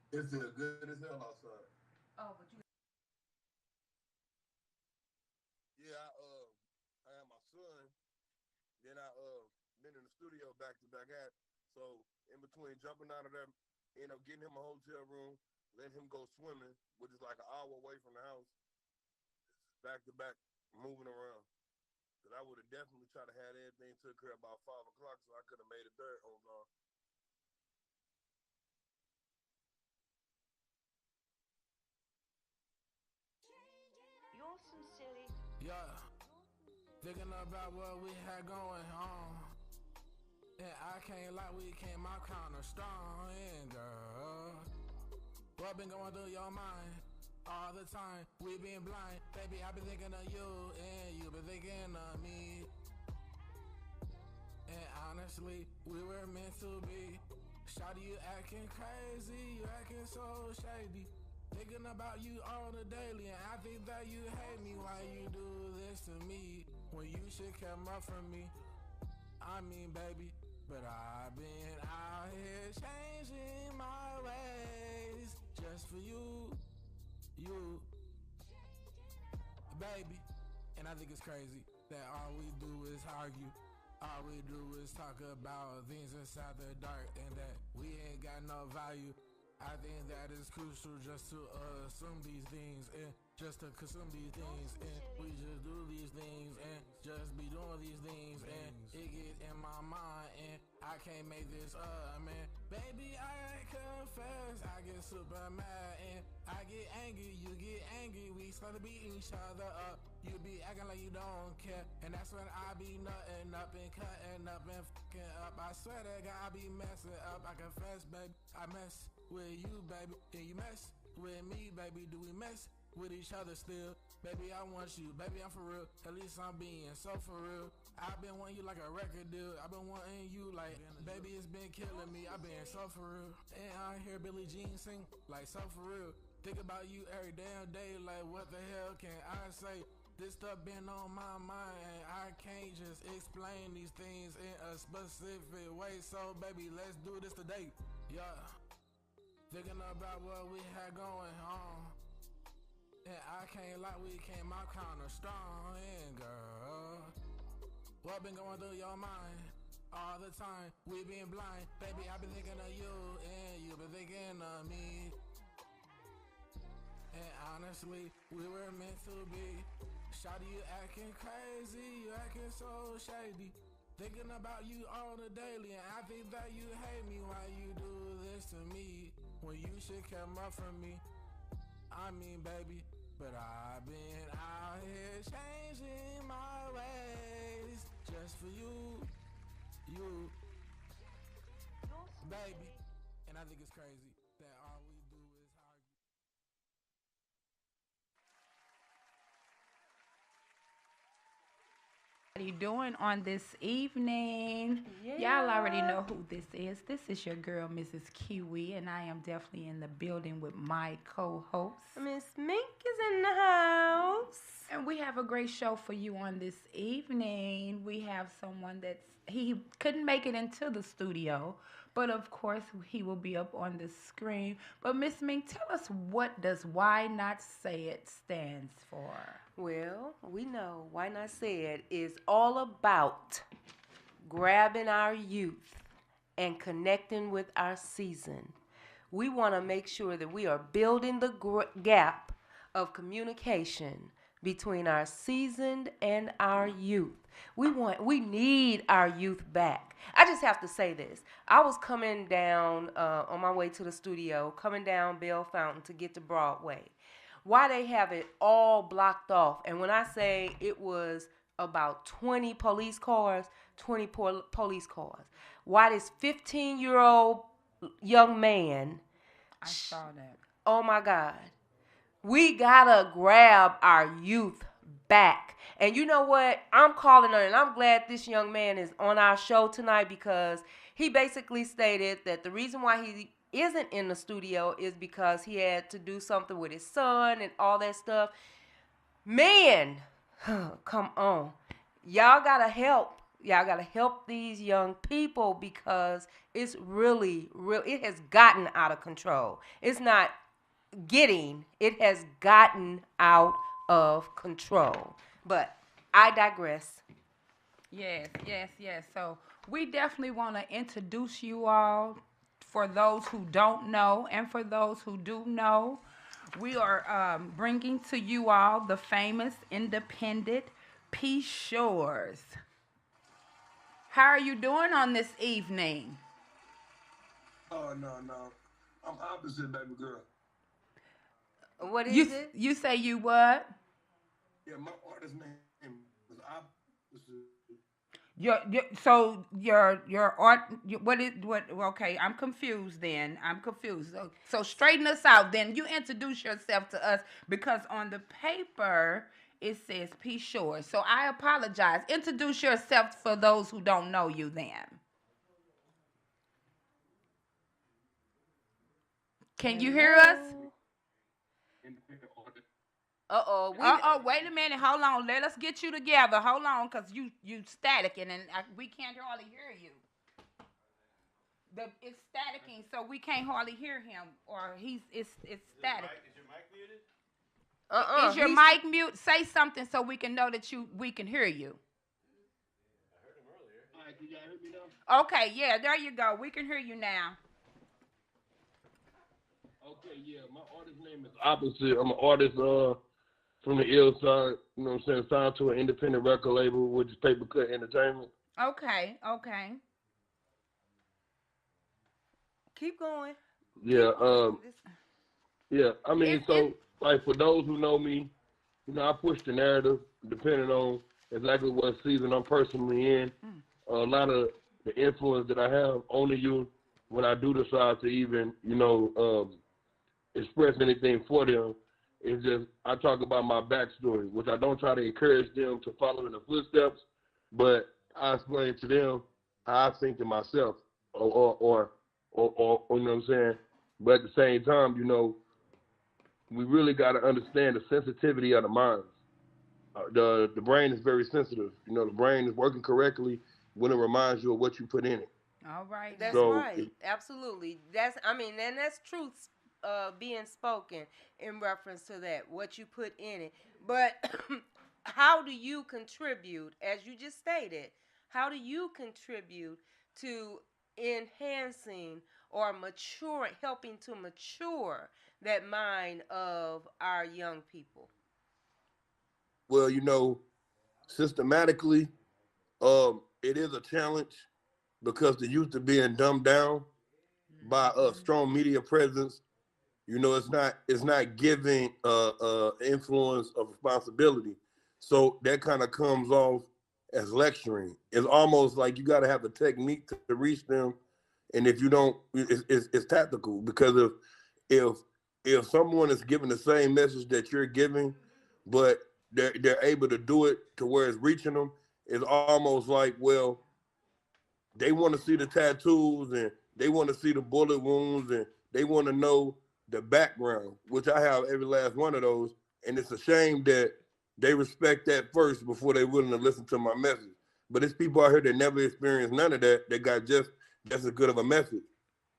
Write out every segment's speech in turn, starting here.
It's still good as hell outside. Oh, but you. Yeah, I had my son. Then I been in the studio back to back at. So in between jumping out of there, end up getting him a hotel room, let him go swimming, which is like an hour away from the house, back to back, moving around. Cause I would have definitely tried to have everything took care of about 5 o'clock, so I could have made it there on time. You're sincerely. Yeah, thinking about what we had going on. And I can't lie, we came out kinda strong. And girl, what been going through your mind? All the time, we been blind. Baby, I been thinking of you, and you been thinking of me. And honestly, we were meant to be. Shawty, you acting crazy, you acting so shady. Thinking about you on the daily, and I think that you hate me. Why you do this to me when you should come up for me? I mean, baby, but I've been out here changing my ways just for you, baby. And I think it's crazy that all we do is argue. All we do is talk about things inside the dark and that we ain't got no value. I think that is crucial just to assume these things and just to consume these You're things and we sincerely. just do these things and just be doing these things and it get in my mind and I can't make this up, man. Baby, I confess, I get super mad and I get angry, you get angry, we start to beat each other up. You be acting like you don't care, and that's when I be nutting up and cutting up and fucking up. I swear to God, I be messing up. I confess, baby, I mess with you, baby, and you mess with me, baby. Do we mess with each other still? Baby, I want you, baby, I'm for real. At least I'm being so for real. I've been wanting you like a record deal. I've been wanting you like, baby, it's been killing You're me. I've been sincerely. so for real. And I hear Billie Jean sing like so for real. Think about you every damn day, like what the hell can I say? This stuff been on my mind and I can't just explain these things in a specific way. So baby, let's do this today. Yeah, thinking about what we had going on. And I can't lie, we came out kinda strong. And girl, what been going through your mind? All the time, we been blind. Baby, You're I been thinking of sincerely. you and you been thinking of me. And honestly, we were meant to be. Shawty, you acting crazy, you acting so shady. Thinking about you on the daily, and I think that you hate me. Why you do this to me when you should come up for me? I mean, baby, but I've been out here changing my ways just for you, You're baby. sincerely. And I think it's crazy that all we do is argue. You doing on this evening? Y'all already Yeah. know who this is. This is your girl, Mrs. Kiwi, and I am definitely in the building with my co-host. Miss Mink is in the house. And we have a great show for you on this evening. We have someone that's he couldn't make it into the studio, but of course he will be up on the screen. But Miss Ming, tell us, what does Why Not Say It stands for? Well, we know Why Not Said is all about grabbing our youth and connecting with our season. We want to make sure that we are building the gap of communication between our seasoned and our youth. We need our youth back. I just have to say this. I was coming down on my way to the studio, coming down Bell Fountain to get to Broadway. Why they have it all blocked off? And when I say it was about 20 police cars, 20 police cars. Why this 15-year-old young man, I saw that. oh my God, we gotta grab our youth back. And you know what? I'm calling on, and I'm glad this young man is on our show tonight because he basically stated that the reason why he isn't in the studio is because he had to do something with his son and all that stuff. Man, come on. Y'all gotta help Y'all gotta help these young people because it's really, real. It has gotten out of control. It's not getting. It has gotten out of control. But I digress. Yes, yes, yes. So we definitely want to introduce you all for those who don't know and for those who do know. We are bringing to you all the famous independent P. Shores. How are you doing on this evening? Oh no, no. I'm opposite, baby girl. What You is it? you say you what? Yeah, my artist name is opposite. Your art what is what okay, I'm confused then. I'm confused. So straighten us out then. You introduce yourself to us because on the paper it says P Shore. So I apologize. Introduce yourself for those who don't know you then. Can you hear us? Hello. Independent artist. Uh-oh. Oh, wait a minute. Hold on. Let us get you together. Hold on, cause you staticking and we can't hardly hear you. It's staticking, so we can't hardly hear him, or it's static. Is your mic muted? Uh-uh. Is your mic mute? Say something so we can know that we can hear you. I heard him earlier. All right, can y'all hear me now? Okay, yeah, there you go. We can hear you now. Okay, yeah. My artist name is Opposite. I'm an artist from the ill side, you know what I'm saying, signed to an independent record label, which is Papercut Entertainment. Okay, okay. Keep going. Yeah, Keep going. yeah. I mean, It so like for those who know me, you know, I push the narrative depending on exactly what season I'm personally in. A lot of the influence that I have on the youth when I do decide to even, express anything for them is just I talk about my backstory, which I don't try to encourage them to follow in the footsteps, but I explain to them how I think to myself, or you know what I'm saying. But at the same time, you know, we really got to understand the sensitivity of the mind. The brain is very sensitive. You know, the brain is working correctly when it reminds you of what you put in it. all right That's now. So, right. Absolutely. And that's truth being spoken in reference to that, what you put in it. But how do you contribute, as you just stated, how do you contribute to enhancing or helping to mature that mind of our young people? well, you know, systematically, it is a challenge because the youth are being dumbed down by a Mhm. strong media presence. You know, it's not giving influence of responsibility. So that kind of comes off as lecturing. It's almost like you got to have a technique to reach them, and if you don't, it's tactical because if if someone is giving the same message that you're giving, but they're able to do it to where it's reaching them, it's almost like, well, they want to see the tattoos and they want to see the bullet wounds and they want to know the background, which I have every last one of those. And it's a shame that they respect that first before they're willing to listen to my message. But it's people out here that never experienced none of that that got just as good of a message.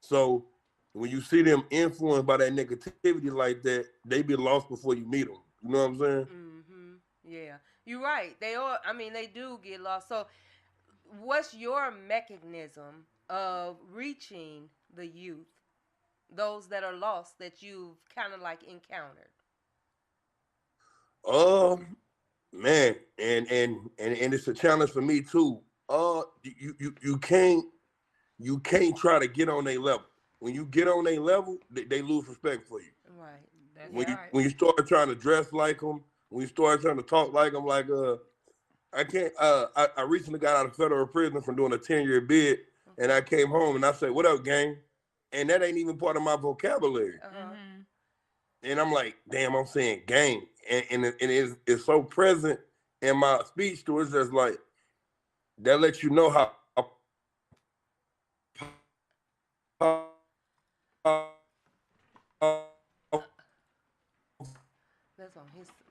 So when you see them influenced by that negativity like that, they be lost before you meet them. You know what I'm saying? Mm-hmm. Yeah. You're right. They do get lost. So what's your mechanism of reaching the youth, those that are lost that you've kind of like encountered? Um, Man, and it's a challenge for me too. You can't try to get on their level. When you get on their level, they lose respect for you. Right. That's When Yeah. you right. when you start trying to dress like them, when you start trying to talk like them, like I can't. I recently got out of federal prison from doing a 10-year bid, and I Okay. came home and I said, "What up, gang?" And that ain't even part of my vocabulary. Uh-huh. Mhm. And I'm like, damn, I'm saying gang, and it's so present in my speech to it's just like that lets you know how That's on his side.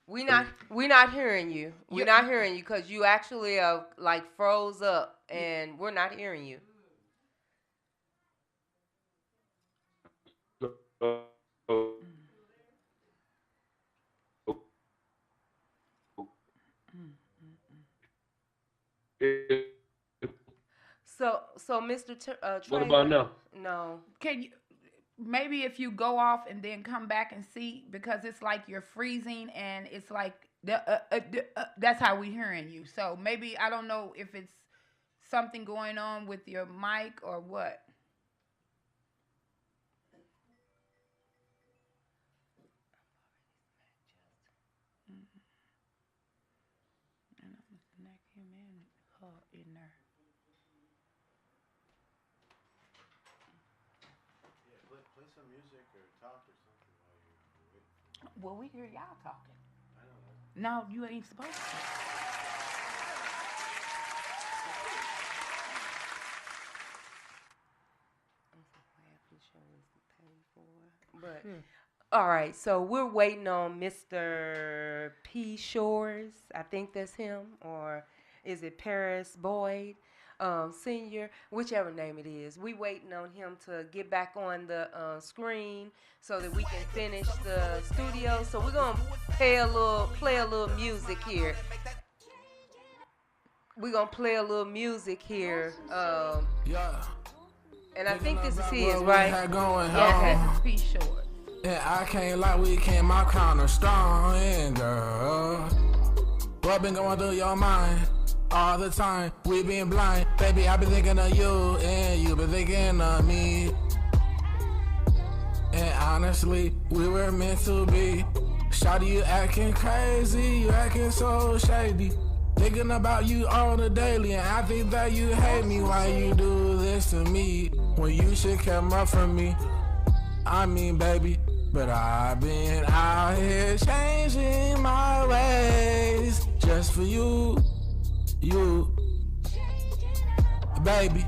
We're not hearing you. We're not hearing you because you actually like froze up, and we're not hearing you. So Mr. What about Traylor, now? no. Can you maybe if you go off and then come back and see because it's like you're freezing and it's like that's how we hearing you. So maybe I don't know if it's something going on with your mic or what. And I'm gonna connect him in her in there. Play some music or talk or something while you're waiting. Well, we hear y'all talking. I don't know. No, you ain't supposed to. But all right, so we're waiting on Mr. P. Shorez. I think that's him, or is it Paris Boyd, Senior, whichever name it is. We waiting on him to get back on the screen so that we can finish the studio. So we're gonna play a little music here. We're gonna play a little music here. Yeah. And I think this is his, right? Going Yeah, it's P short. And I can't lie, we came out kinda strong, and girl, what been going through your mind all the time? We been blind, baby. I been thinking of you, and you been thinking of me. And honestly, we were meant to be. Shawty, you acting crazy, you acting so shady. Thinking about you on the daily, and I think that you hate me. Why you do this to me when you should come up for me? I mean, baby, but I've been out here changing my ways just for you, baby.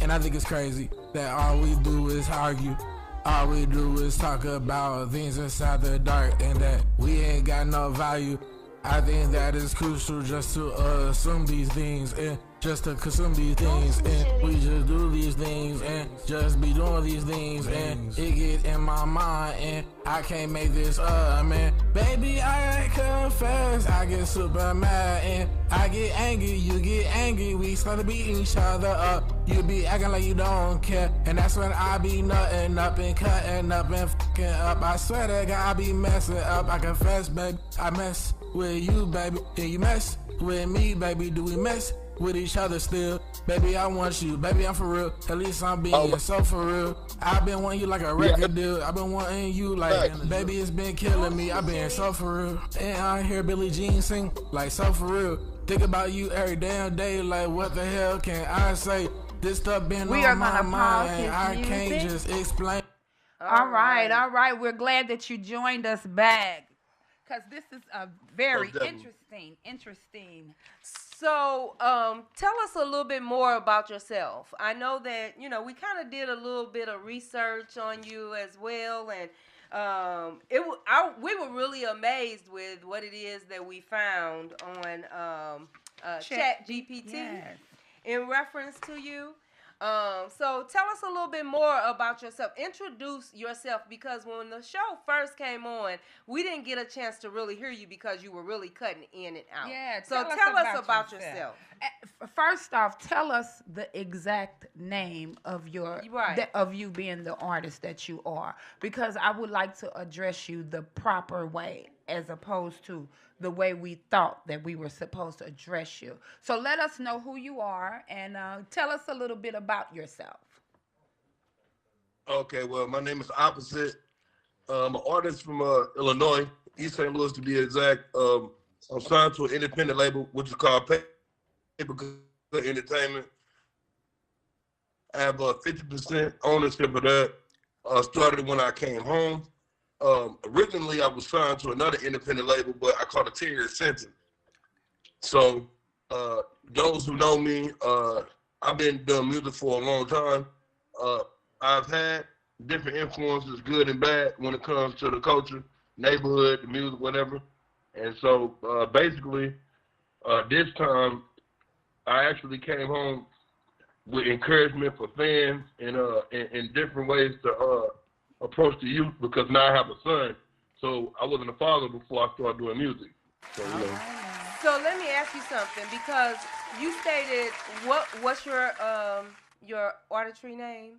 And I think it's crazy that all we do is argue. All we do is talk about things inside the dark, and that we ain't got no value. I think that is crucial just to assume these things and just to consume these things, and we just do these things and just be doing these things, and it get in my mind and I can't make this up, man. Baby, I confess, I get super mad and I get angry, you get angry, we start to beating each other up. You be acting like you don't care, and that's when I be nutting up and cutting up and fucking up. I swear to God, I be messing up. I confess, baby, I mess with you, baby, and you mess with me, baby. Do we mess with each other still? Baby, I want you, baby, I'm for real. At least I'm being so for real. I've been wanting you like a record deal. I've been wanting you like, baby, it's been killing me. I've been so for real. And I hear Billie Jean sing like so for real. Think about you every damn day, like what the hell can I say? This stuff been on my mind and I can't just explain. All right. We're glad that you joined us back because this is a very interesting. So, tell us a little bit more about yourself. I know that, we kind of did a little bit of research on you as well, and we were really amazed with what it is that we found on Chat GPT in reference to you. So tell us a little bit more about yourself. Introduce yourself, because when the show first came on, we didn't get a chance to really hear you because you were really cutting in and out. Yeah. So tell us about yourself. First off, tell us the exact name of of you being the artist that you are, because I would like to address you the proper way as opposed to the way we thought that we were supposed to address you. So let us know who you are and tell us a little bit about yourself. Okay, well, my name is Opposite. I'm an artist from Illinois, East St. Louis to be exact. I'm signed to an independent label, which is called Papercut Entertainment. I have 50% ownership of that. Started when I came home. Originally, I was signed to another independent label, but I caught a 10-year sentence. So, those who know me, I've been doing music for a long time. I've had different influences, good and bad, when it comes to the culture, neighborhood, the music, whatever. And so basically, this time I actually came home with encouragement for fans and in different ways to approach the youth, because now I have a son. So I wasn't a father before I started doing music. So you know. So let me ask you something, because you stated what's your auditory name?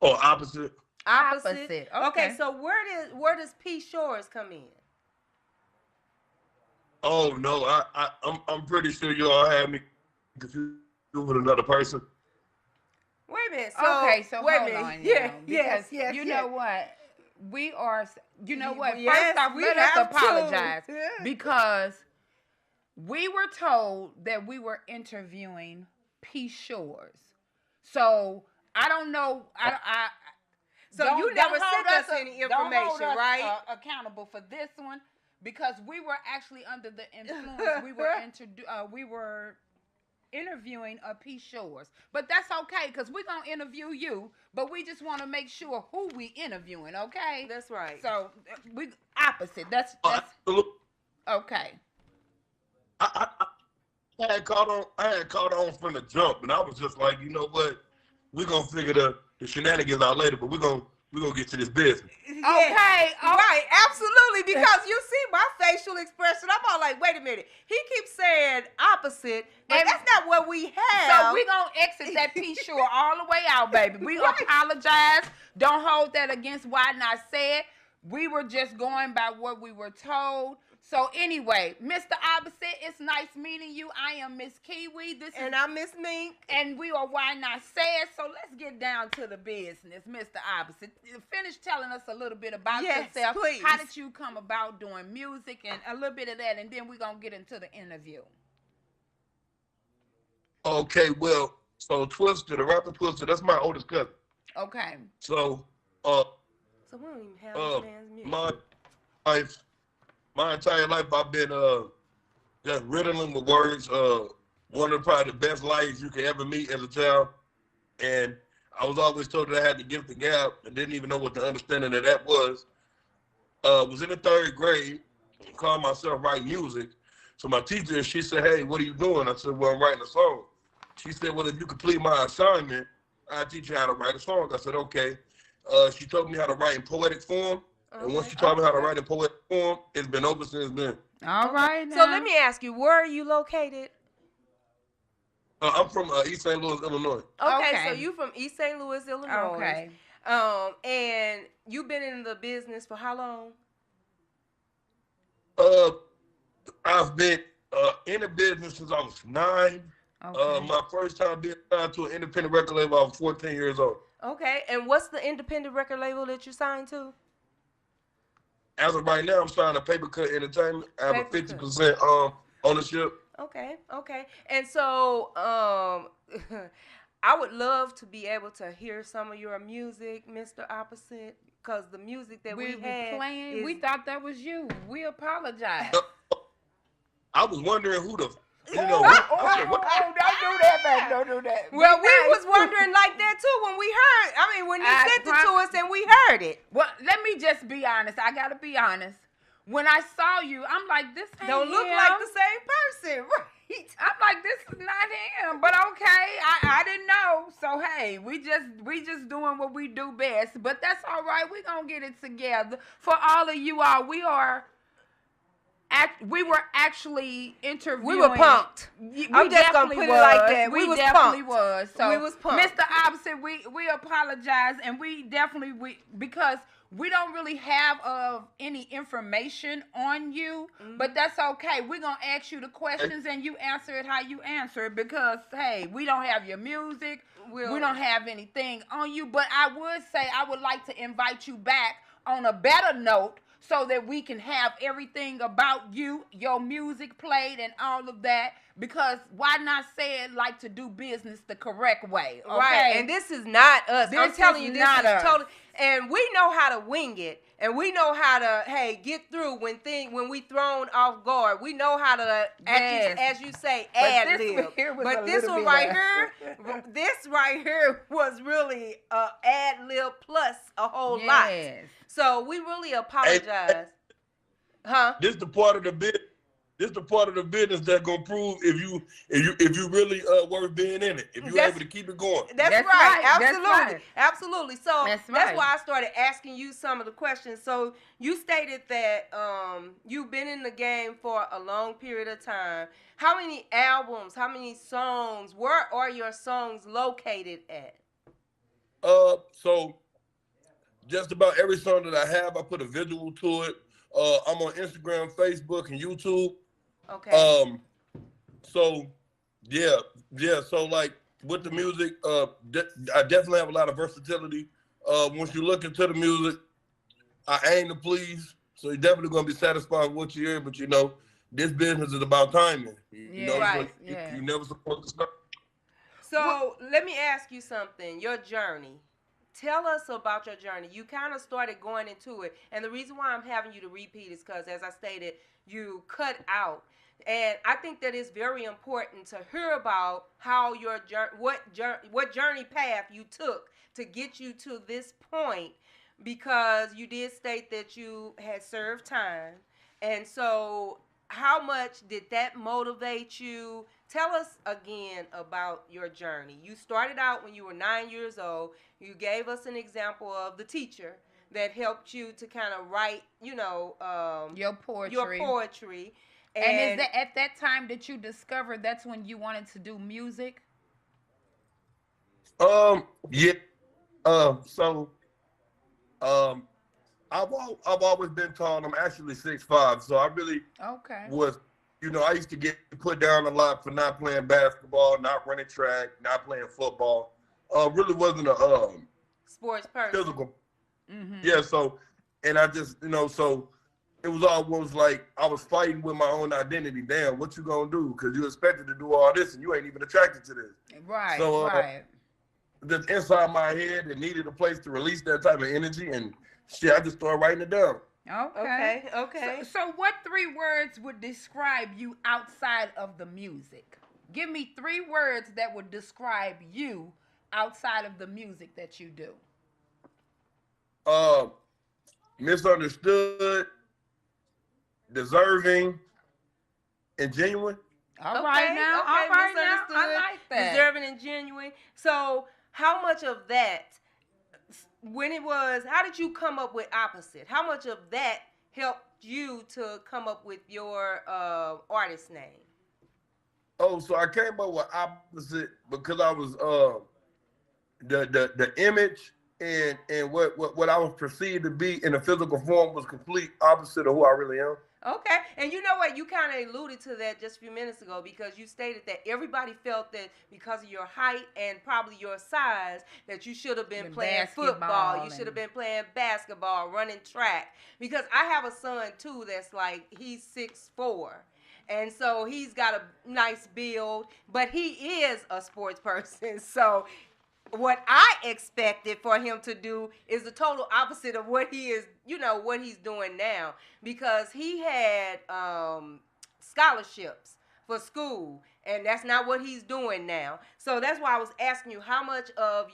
Oh, opposite. Opposite. Okay. Okay, so where does P Shorez come in? Oh no, I'm pretty sure you all had me confused with another person. Wait a minute. So, Okay, so wait a hold minute. on. Yeah, Now, because yes. you know what? We are, you know what? Yes, First off, we let us have to. apologize because we were told that we were interviewing P Shorez. So I don't know. So you never sent us any information, don't hold us, right? Accountable for this one, because we were actually under the influence. We were interviewing a P Shorez, but that's okay because we're gonna interview you. But we just want to make sure who we interviewing. Okay, That's right. So we opposite. That's okay. I had caught on from the jump, and I was just like, you know what, we're gonna figure the shenanigans out later, but we're gonna get to this business. Okay. Right, absolutely. Because you see my facial expression, I'm all like, wait a minute. He keeps saying opposite, but that's not what we have. So we gonna exit that P Shore all the way out, baby. We apologize. Don't hold that against Why Not Said. We were just going by what we were told. So anyway, Mr. Opposite, it's nice meeting you. I am Miss Kiwi. And I'm Miss Mink. And we are Why Not Said. So let's get down to the business, Mr. Opposite. Finish telling us a little bit about yourself. Please. How did you come about doing music and a little bit of that, and then we're going to get into the interview. Okay, well, so Twister, the rapper Twister, that's my oldest cousin. Okay. So, so we don't even have this man's music. My entire life, I've been just riddling with words. One of probably the best lives you could ever meet as a child, and I was always told that I had the gift of gab, and didn't even know what the understanding of that was. Was in the 3rd grade, called myself writing music. So my teacher, she said, "Hey, what are you doing?" I said, "Well, I'm writing a song." She said, "Well, if you complete my assignment, I'll teach you how to write a song." I said, "Okay." She taught me how to write in poetic form. And once you taught me how to write in poetic form, it's been over since then. All right. Now. So let me ask you, where are you located? I'm from East St. Louis, Illinois. Okay, so you from East St. Louis, Illinois. Okay. And you've been in the business for how long? I've been in the business since I was 9. Okay. My first time being signed to an independent record label, I was 14 years old. Okay, and what's the independent record label that you signed to? As of right now, I'm signed to Papercut Entertainment. I have a 50% ownership. Okay. And so I would love to be able to hear some of your music, Mr. Opposite, because the music that we had playing, we thought that was you. We apologize. I was wondering who the... don't do that, man. Don't do that. Well, we was wondering like that too when we heard. When you sent it to us and we heard it. Well, let me just be honest. I gotta be honest. When I saw you, I'm like, this ain't don't look him. like the same person, right? I'm like, this is not him. But okay, I didn't know. So hey, we just doing what we do best. But that's all right. We gonna get it together. For all of you all, we were actually interviewing. We were pumped. I'm just gonna put it like that. We was definitely pumped. was. So, we was pumped. Mr. Opposite, we apologize, and we definitely because we don't really have any information on you, but that's okay. We're gonna ask you the questions, and you answer it how you answer it, because hey, we don't have your music, we don't have anything on you. But I would say I would like to invite you back on a better note, so that we can have everything about you, your music played, and all of that. Because Why Not Said like to do business the correct way, okay? Right, and this is not us. I'm telling you, this is totally. And we know how to wing it, and we know how to get through when we thrown off guard. We know how to, as you say, ad lib. But this one right here, this right here was really ad lib plus a whole lot. So we really apologize. Huh? This the part of the bit. This the part of the business that's gonna prove if you really worth being in it. If you're able to keep it going. That's That's right. right. That's Absolutely. right. Absolutely. So That's that's right. why I started asking you some of the questions. So you stated that you've been in the game for a long period of time. How many albums, how many songs, where are your songs located at? So just about every song that I have, I put a visual to it. I'm on Instagram, Facebook, and YouTube. Okay. So yeah, yeah. So like with the music, I definitely have a lot of versatility. Once you look into the music, I aim to please. So you're definitely gonna be satisfied with what you hear. But you know, this business is about timing. You know, Yes, so Right. yes. you never supposed to start. So let me ask you something. Your journey. Tell us about your journey. You kind of started going into it, and the reason why I'm having you to repeat is because, as I stated, you cut out, and I think that it's very important to hear about how your what journey path you took to get you to this point, because you did state that you had served time, and so how much did that motivate you? Tell us again about your journey. You started out when you were 9 years old. You gave us an example of the teacher that helped you to kind of write, Your poetry. your poetry. And is that at that time that you discovered that's when you wanted to do music? Yeah. So um, I've always been tall. I'm actually 6'5", so I really Okay. was. You know, I used to get put down a lot for not playing basketball, not running track, not playing football. Really wasn't a Sports person. physical. Mm-hmm. Yeah. So, and I just so it was almost like I was fighting with my own identity. Damn, what you gonna do? Because you expected to do all this, and you ain't even attracted to this. Right. So, right. just inside my head, it needed a place to release that type of energy, and shit, I just started writing it down. Okay. Okay. So what 3 words would describe you outside of the music? Give me 3 words that would describe you outside of the music that you do. Uh, Misunderstood, deserving, and genuine. All right now. All right now. I like that. Deserving and genuine. So how much of that, how did you come up with opposite? How much of that helped you to come up with your artist name? Oh, so I came up with opposite because I was the image and what I was perceived to be in a physical form was complete opposite of who I really am. Okay, and you know what? You kind of alluded to that just a few minutes ago, because you stated that everybody felt that because of your height and probably your size that you should have been playing football, you should have been playing basketball, running track. Because I have a son too that's like, he's 6'4". And so he's got a nice build, but he is a sports person. So what I expected for him to do is the total opposite of what he is, what he's doing now, because he had scholarships for school, and that's not what he's doing now. So that's why I was asking you how much of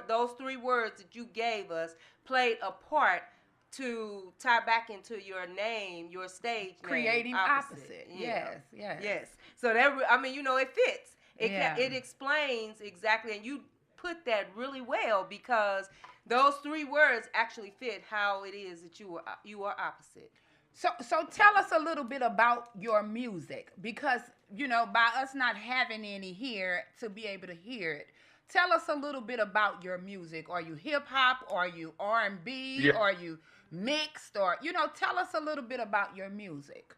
those 3 words that you gave us played a part to tie back into your name, your stage name. Creating opposite. Yeah. Yes. So that, it fits. Yeah. It explains exactly, and you put that really well, because those 3 words actually fit how it is that you are opposite. So tell us a little bit about your music, because by us not having any here to be able to hear it, tell us a little bit about your music. Are you hip hop? Are you R&B? Yeah. Are you mixed? Or tell us a little bit about your music.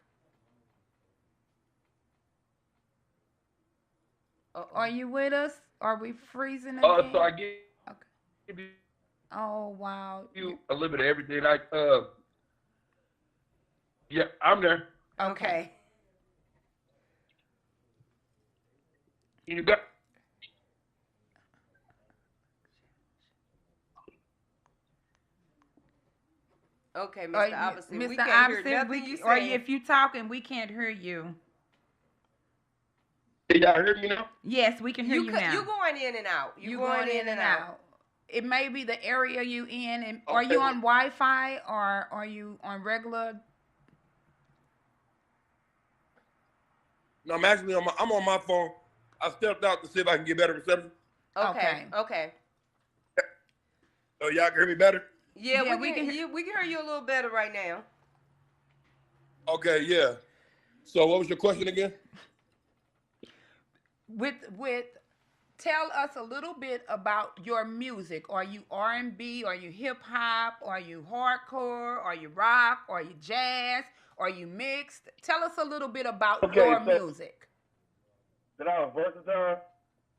Uh-oh. Are you with us? Are we freezing again? So I give Okay. Oh wow. you a little bit of everything. Yeah, I'm there. Okay. You got. Okay, Mr. Opposite. Mr. We can't Opposite, hear nothing you or say. if you talking, we can't hear you. Can y'all hear me now? Yes, we can hear you now. You going in and out. You going in and out. It may be the area you in. And are Okay. you on Wi-Fi or are you on regular No, I'm actually I'm on my phone. I stepped out to see if I can get better reception. Okay. Oh, y'all can hear me better? Yeah, Yeah, we can hear you a little better right now. Okay, yeah. So what was your question again? With tell us a little bit about your music. Are you R&B? Are you hip hop? Are you hardcore? Are you rock? Are you jazz? Are you mixed? Tell us a little bit about your music. That I'm versatile.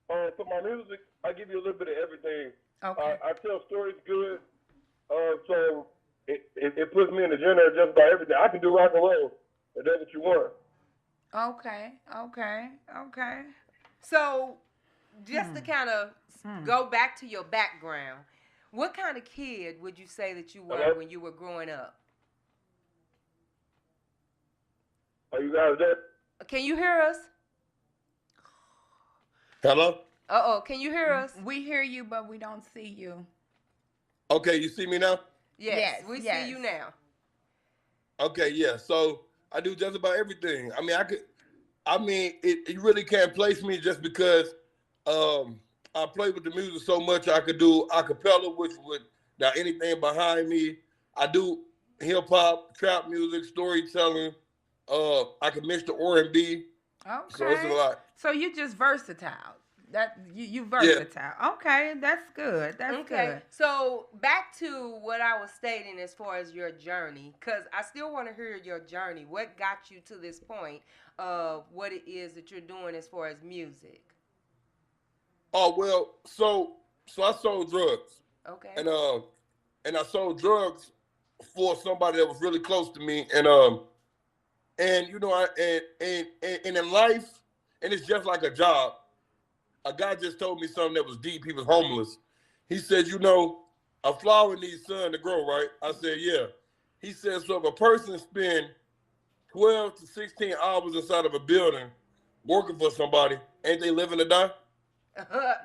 For my music, I give you a little bit of everything. Okay. I tell stories good. So it puts me in the genre of just about everything. I can do rock and roll if that's what you want. Okay. So, just to kind of go back to your background, what kind of kid would you say that you were when you were growing up? Are you guys there? Can you hear us? Hello? Can you hear us? We hear you, but we don't see you. Okay, you see me now? Yes, we see you now. Okay, yeah. So I do just about everything. It really can't place me just because I play with the music so much. I could do acapella, which would not anything behind me. I do hip hop, trap music, storytelling. I can mix the R&B. Okay. So it's a lot. So you just versatile. That you versatile. Yeah. Okay, that's good. That's good. So back to what I was stating as far as your journey, because I still want to hear your journey. What got you to this point of what it is that you're doing as far as music? Oh well, so I sold drugs. Okay. And I sold drugs for somebody that was really close to me, and you know, and in life, and it's just like a job. A guy just told me something that was deep. He was homeless. He said, you know, a flower needs sun to grow, right? I said, yeah. He said, so if a person spend 12 to 16 hours inside of a building working for somebody, ain't they living to die?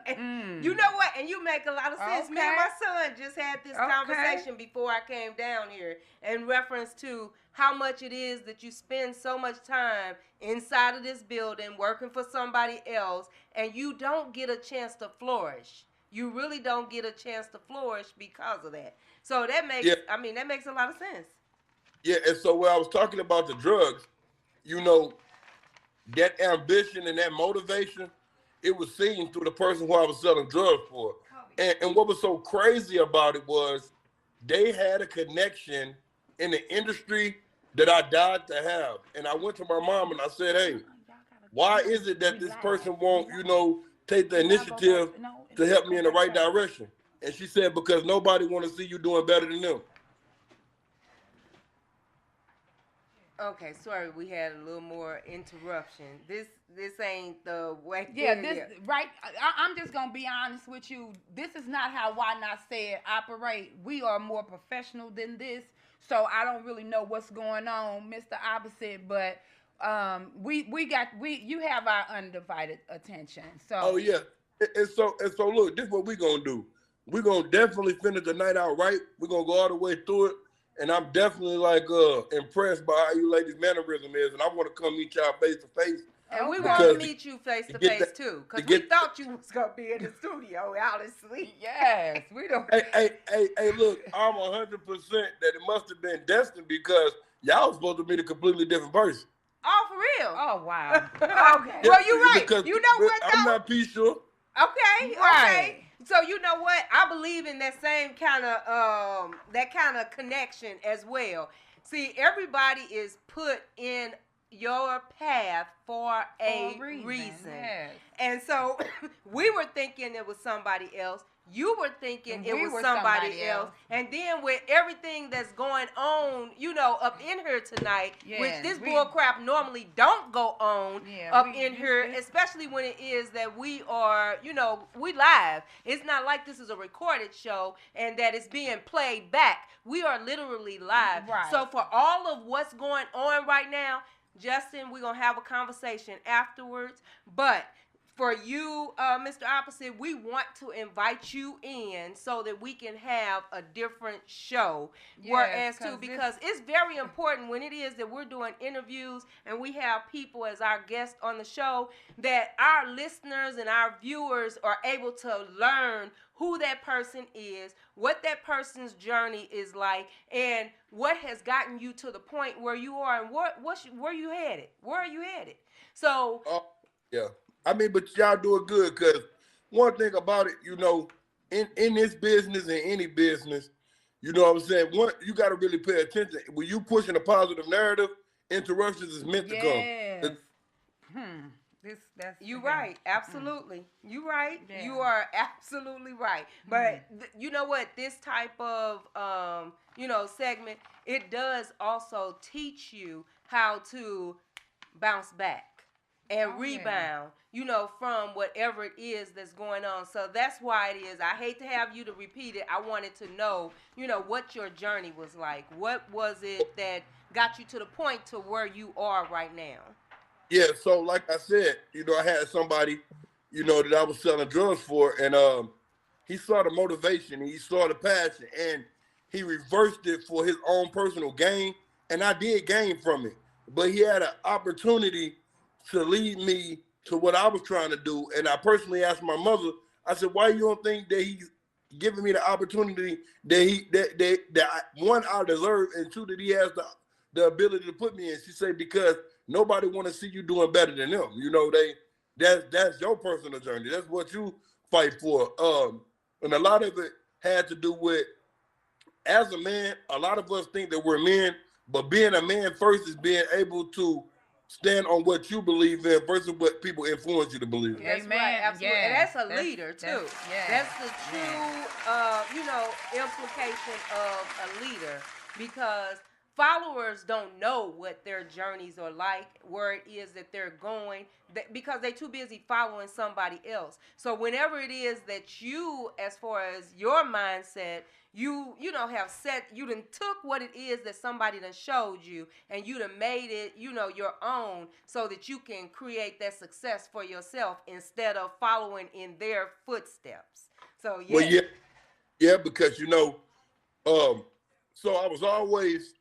You know what? And you make a lot of sense. Okay. Me and my son just had this conversation before I came down here in reference to how much it is that you spend so much time inside of this building working for somebody else and you don't get a chance to flourish. You really don't get a chance to flourish because of that. So that makes, that makes a lot of sense. Yeah, and so when I was talking about the drugs, you know, that ambition and that motivation, it was seen through the person who I was selling drugs for. And what was so crazy about it was they had a connection in the industry that I died to have. And I went to my mom and I said, hey, why is it that this person won't, you know, take the initiative to help me in the right direction? And she said, because nobody want to see you doing better than them. Okay, sorry, we had a little more interruption. This ain't the way. Right. I'm just gonna be honest with you. This is not how Why Not Said operate. We are more professional than this, so I don't really know what's going on, Mr. Opposite. But you have our undivided attention. So. Oh yeah, and so look, this is what we gonna do. We're gonna definitely finish the night out right. We're gonna go all the way through it. And I'm definitely impressed by how you ladies' mannerism is, and I want to come meet y'all face to face. And we want to meet you face to face too, because we thought you was gonna be in the studio, honestly. Yes, we don't. Hey, look, I'm 100% that it must have been destined because y'all was supposed to be a completely different person. Oh, for real? Oh, wow. Okay. Well, you're right. You know what, though? I'm not sure. Okay. Right. Okay. So you know what? I believe in that same kind of connection as well. See, everybody is put in your path for a reason. Yes. And so we were thinking it was somebody else. You were thinking it was somebody else. And then with everything that's going on, you know, up in here tonight, which this bull crap normally don't go on in here, especially when it is that we are, you know, we live. It's not like this is a recorded show and that it's being played back. We are literally live. Right. So for all of what's going on right now, Justin, we're going to have a conversation afterwards. But for you, Mr. Opposite, we want to invite you in so that we can have a different show. Yes, Whereas, too, 'cause because it's very important when it is that we're doing interviews and we have people as our guests on the show, that our listeners and our viewers are able to learn who that person is, what that person's journey is like, and what has gotten you to the point where you are, and where you headed. Where are you headed? So, Yeah. I mean, but y'all do it good, because one thing about it, you know, in this business and any business, you know what I'm saying? You got to really pay attention. When you pushing a positive narrative, interruptions is meant to come. Yes. That's you again. right, absolutely. You right. Yeah. You are absolutely right. But you know what? This type of segment, it does also teach you how to bounce back and rebound, from whatever it is that's going on. So that's why it is. I hate to have you to repeat it. I wanted to know, what your journey was like. What was it that got you to the point to where you are right now? Yeah, so like I said, I had somebody, that I was selling drugs for, and he saw the motivation, he saw the passion, and he reversed it for his own personal gain, and I did gain from it. But he had an opportunity to lead me to what I was trying to do, and I personally asked my mother, I said, why you don't think that he's giving me the opportunity that one, I deserve, and two, that he has the ability to put me in? She said, because nobody want to see you doing better than them. That's your personal journey. That's what you fight for. And a lot of it had to do with, as a man, a lot of us think that we're men, but being a man first is being able to stand on what you believe in versus what people influence you to believe in. That's right, absolutely. And that's a leader, too. That's the true, implication of a leader, because followers don't know what their journeys are like, where it is that they're going, because they're too busy following somebody else. So whenever it is that you, as far as your mindset, you have set, you done took what it is that somebody done showed you, and you done made it, your own, so that you can create that success for yourself instead of following in their footsteps. So Well, yeah, because so I was always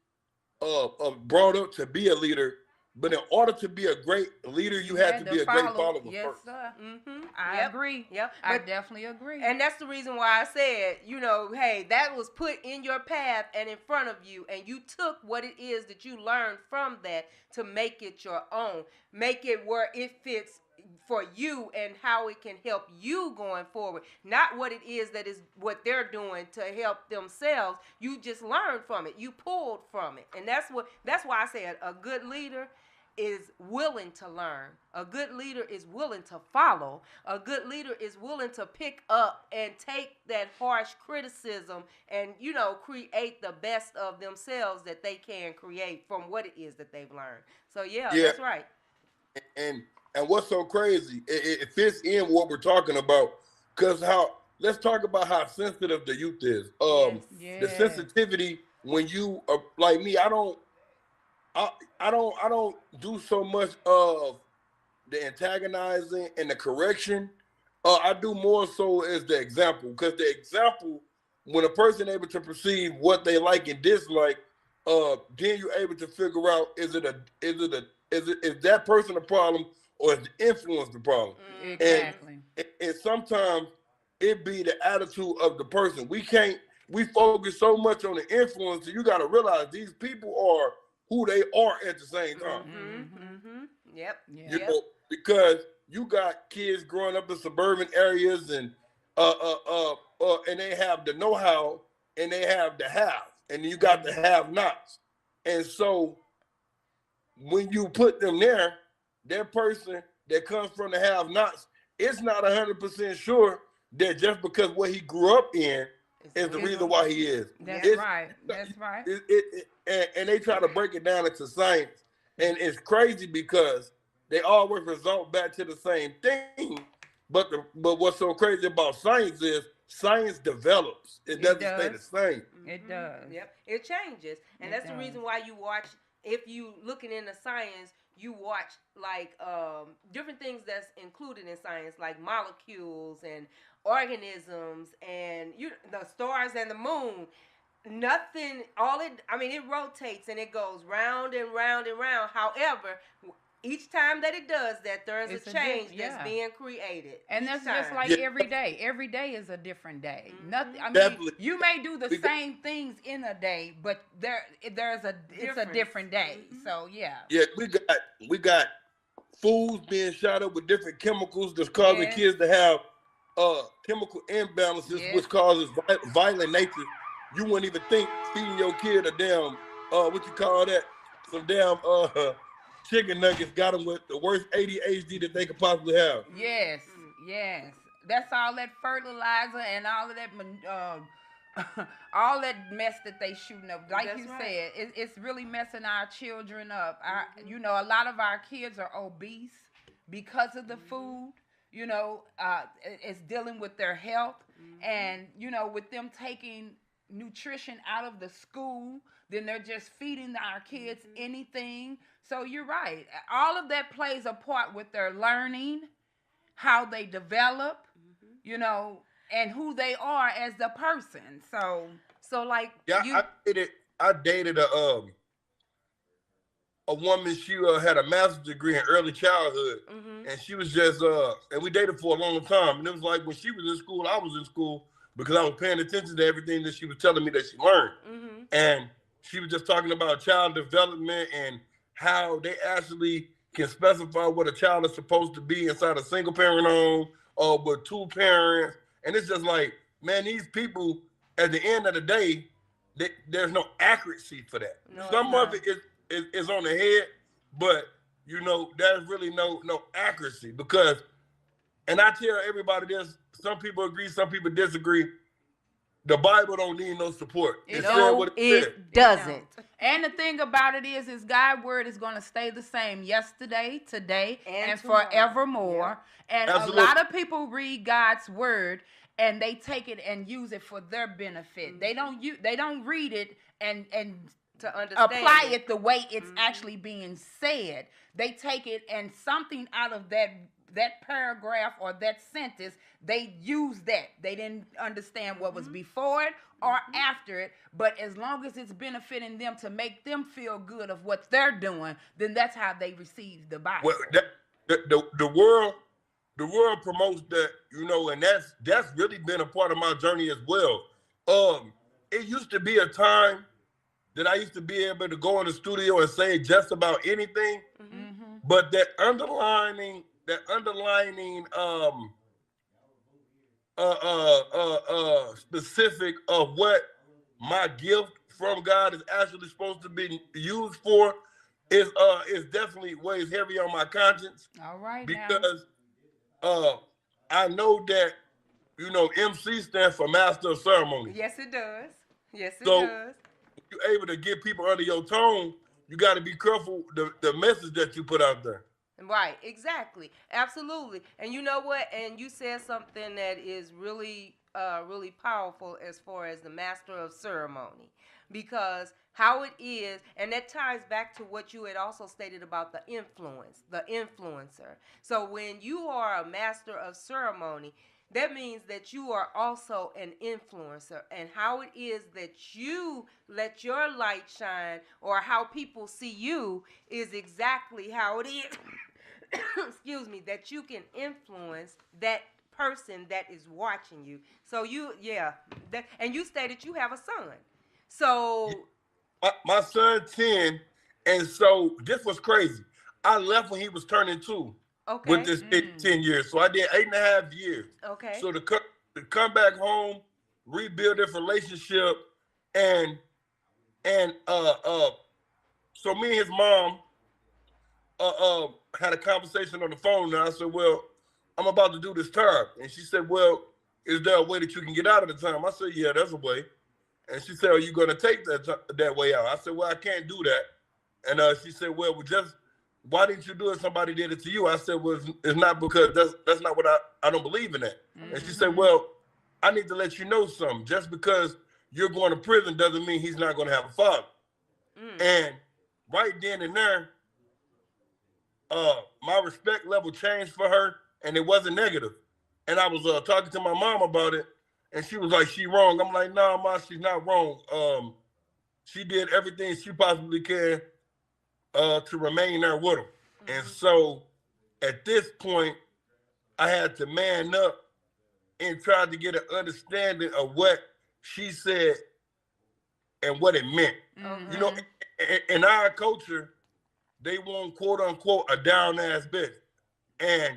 brought up to be a leader, but in order to be a great leader, you had to be a great follower yes, first. Sir. Mm-hmm. I agree. Yep. I definitely agree. And that's the reason why I said, hey, that was put in your path and in front of you, and you took what it is that you learned from that to make it your own. Make it where it fits for you and how it can help you going forward, not what it is that is what they're doing to help themselves. You just learned from it, you pulled from it, and that's why I said a good leader is willing to learn. A good leader is willing to follow. A good leader is willing to pick up and take that harsh criticism and create the best of themselves that they can create from what it is that they've learned. So that's right. And what's so crazy, it fits in what we're talking about, because let's talk about how sensitive the youth is. The sensitivity, when you are like me, I don't do so much of the antagonizing and the correction. I do more so as the example, because the example, when a person able to perceive what they like and dislike, then you're able to figure out, is that person the problem, or is the influence the problem? Exactly. And sometimes it be the attitude of the person. We focus so much on the influence, you got to realize these people are who they are at the same time. Yep. Because you got kids growing up in suburban areas, and and they have the know-how and they have the have, and you got the have-nots. And so when you put them there, that person that comes from the have-nots, it's not 100% sure that just because what he grew up in is the reason why he is. That's right. And they try to break it down into science, and it's crazy because they always result back to the same thing. But what's so crazy about science is science develops. It doesn't stay the same. It does. Yep. It changes, and that's the reason why you watch. If you looking into science, you watch like different things that's included in science, like molecules and organisms and the stars and the moon. Nothing, all it, I mean, it rotates and it goes round and round and round. However, each time that it does that, there is It's a a change yeah. that's being created. And each that's time. just like Yeah. every day. Every day is a different day. Nothing. I mean, Definitely. you may do the We got- same things in a day, but it's a Difference. different day. So yeah. Yeah, we got foods being shot up with different chemicals that's causing Yes. kids to have chemical imbalances, Yes. which causes violent nature. You wouldn't even think feeding your kid a damn what you call that, some damn chicken nuggets got them with the worst ADHD that they could possibly have. Yes. Yes. That's all that fertilizer and all of that all that mess that they shooting up. Like That's you right. said, it's really messing our children up. You know, a lot of our kids are obese because of the food. You know, it's dealing with their health, and you know, with them taking nutrition out of the school, then they're just feeding our kids anything. So you're right. All of that plays a part with their learning, how they develop, you know, and who they are as the person. So like Yeah, I dated a woman. She had a master's degree in early childhood, and she was just and we dated for a long time. And it was like when she was in school, I was in school because I was paying attention to everything that she was telling me that she learned. And she was just talking about child development and how they actually can specify what a child is supposed to be inside a single parent home or with two parents. And it's just like, man, these people, at the end of the day, there's no accuracy for that. No, Some it's of not. it is on the head, but you know, there's really no accuracy because, and I tell everybody this, some people agree, some people disagree. The Bible don't need no support. It said No, what it said. it doesn't. And the thing about it is God's word is going to stay the same yesterday, today, and tomorrow. forevermore. And Absolutely. a lot of people read God's word and they take it and use it for their benefit. They don't read it and To understand apply it the way it's actually being said. They take it and something out of that paragraph or that sentence, they use that. They didn't understand what was before it or after it, but as long as it's benefiting them to make them feel good of what they're doing, then that's how they receive the Bible. Well, the world promotes that, you know, and that's really been a part of my journey as well. It used to be a time that I used to be able to go in the studio and say just about anything, but that underlining specific of what my gift from God is actually supposed to be used for is definitely weighs heavy on my conscience. All right, because I know that, you know, MC stands for Master of Ceremony. Yes, it does. Yes, it So- does. You're able to get people under your tone. You got to be careful the message that you put out there. Right, exactly. Absolutely. And you know what? And you said something that is really really powerful as far as the master of ceremony. Because how it is, and that ties back to what you had also stated about the influencer. So when you are a master of ceremony, that means that you are also an influencer, and how it is that you let your light shine or how people see you is exactly how it is. Excuse me, that you can influence that person that is watching you. So and you stated you have a son. So my son 10, and so this was crazy. I left when he was turning 2. okay. With this 10 years. So I did 8.5 years. Okay. So to come back home, rebuild this relationship, and so me and his mom had a conversation on the phone, and I said, well, I'm about to do this time. And she said, well, is there a way that you can get out of the time? I said, yeah, there's a way. And she said, are you going to take that way out? I said, well, I can't do that. And she said, well, why didn't you do it? Somebody did it to you. I said, well, it's not because that's not what I don't believe in that. And she said, well, I need to let you know something. Just because you're going to prison doesn't mean he's not going to have a father. And right then and there, my respect level changed for her, and it wasn't negative. And I was talking to my mom about it, and she was like, "She wrong." I'm like, "Nah, ma, she's not wrong. She did everything she possibly can to remain there with him." And so, at this point, I had to man up and try to get an understanding of what she said and what it meant. You know, in our culture, they want quote unquote a down ass bitch, and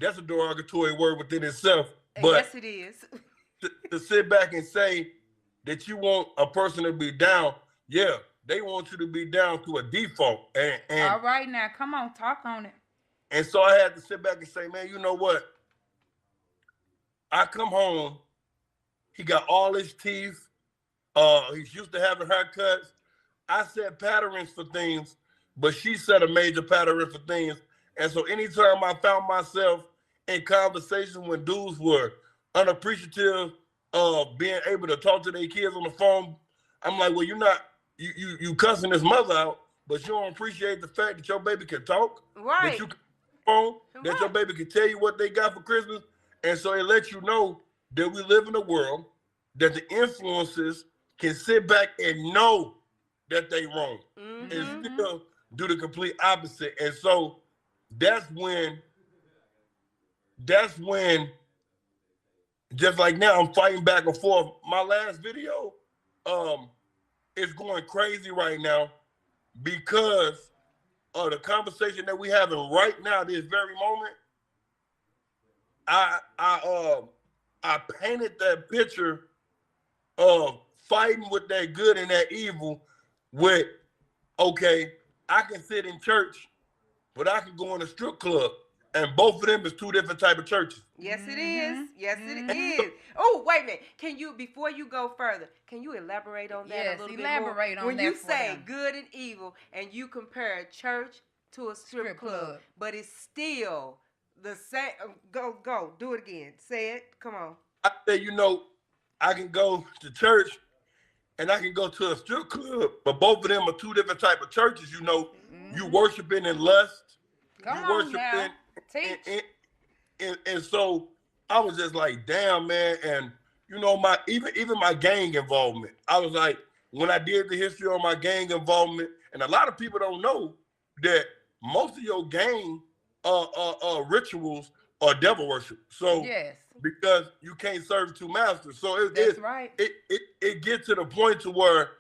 that's a derogatory word within itself. But yes, it is. to sit back and say that you want a person to be down, yeah, they want you to be down to a default. And All right, now come on, talk on it. and so I had to sit back and say, man, you know what? I come home, he got all his teeth. He's used to having haircuts. I set patterns for things, but she set a major pattern for things. And so anytime I found myself in conversations when dudes were unappreciative of being able to talk to their kids on the phone, I'm like, well, you cussing his mother out, but you don't appreciate the fact that your baby can talk, Right. that you can phone, that your Right. baby can tell you what they got for Christmas. And so it lets you know that we live in a world that the influences can sit back and know that they wrong and still do the complete opposite. And so that's when, just like now, I'm fighting back and forth. My last video is going crazy right now because of the conversation that we having right now, this very moment. I painted that picture of fighting with that good and that evil with, okay, I can sit in church, but I can go in a strip club. And both of them is two different type of churches. Yes, it is. Yes, it is. Oh, wait a minute. Can you, before you go further, can you elaborate on that Yes, a little elaborate bit more? on When that you for say them. good and evil, and you compare church to a strip club, but it's still the same. Go, do it again. Say it. Come on. I say, you know, I can go to church and I can go to a strip club, but both of them are two different type of churches. You know, you worshiping in lust, Come you on worshiping now. Teach. and so I was just like, damn, man. And you know, my even my gang involvement. I was like, when I did the history on my gang involvement, and a lot of people don't know that most of your gang rituals are devil worship. So Yes. because you can't serve two masters. So That's right. It gets to the point to where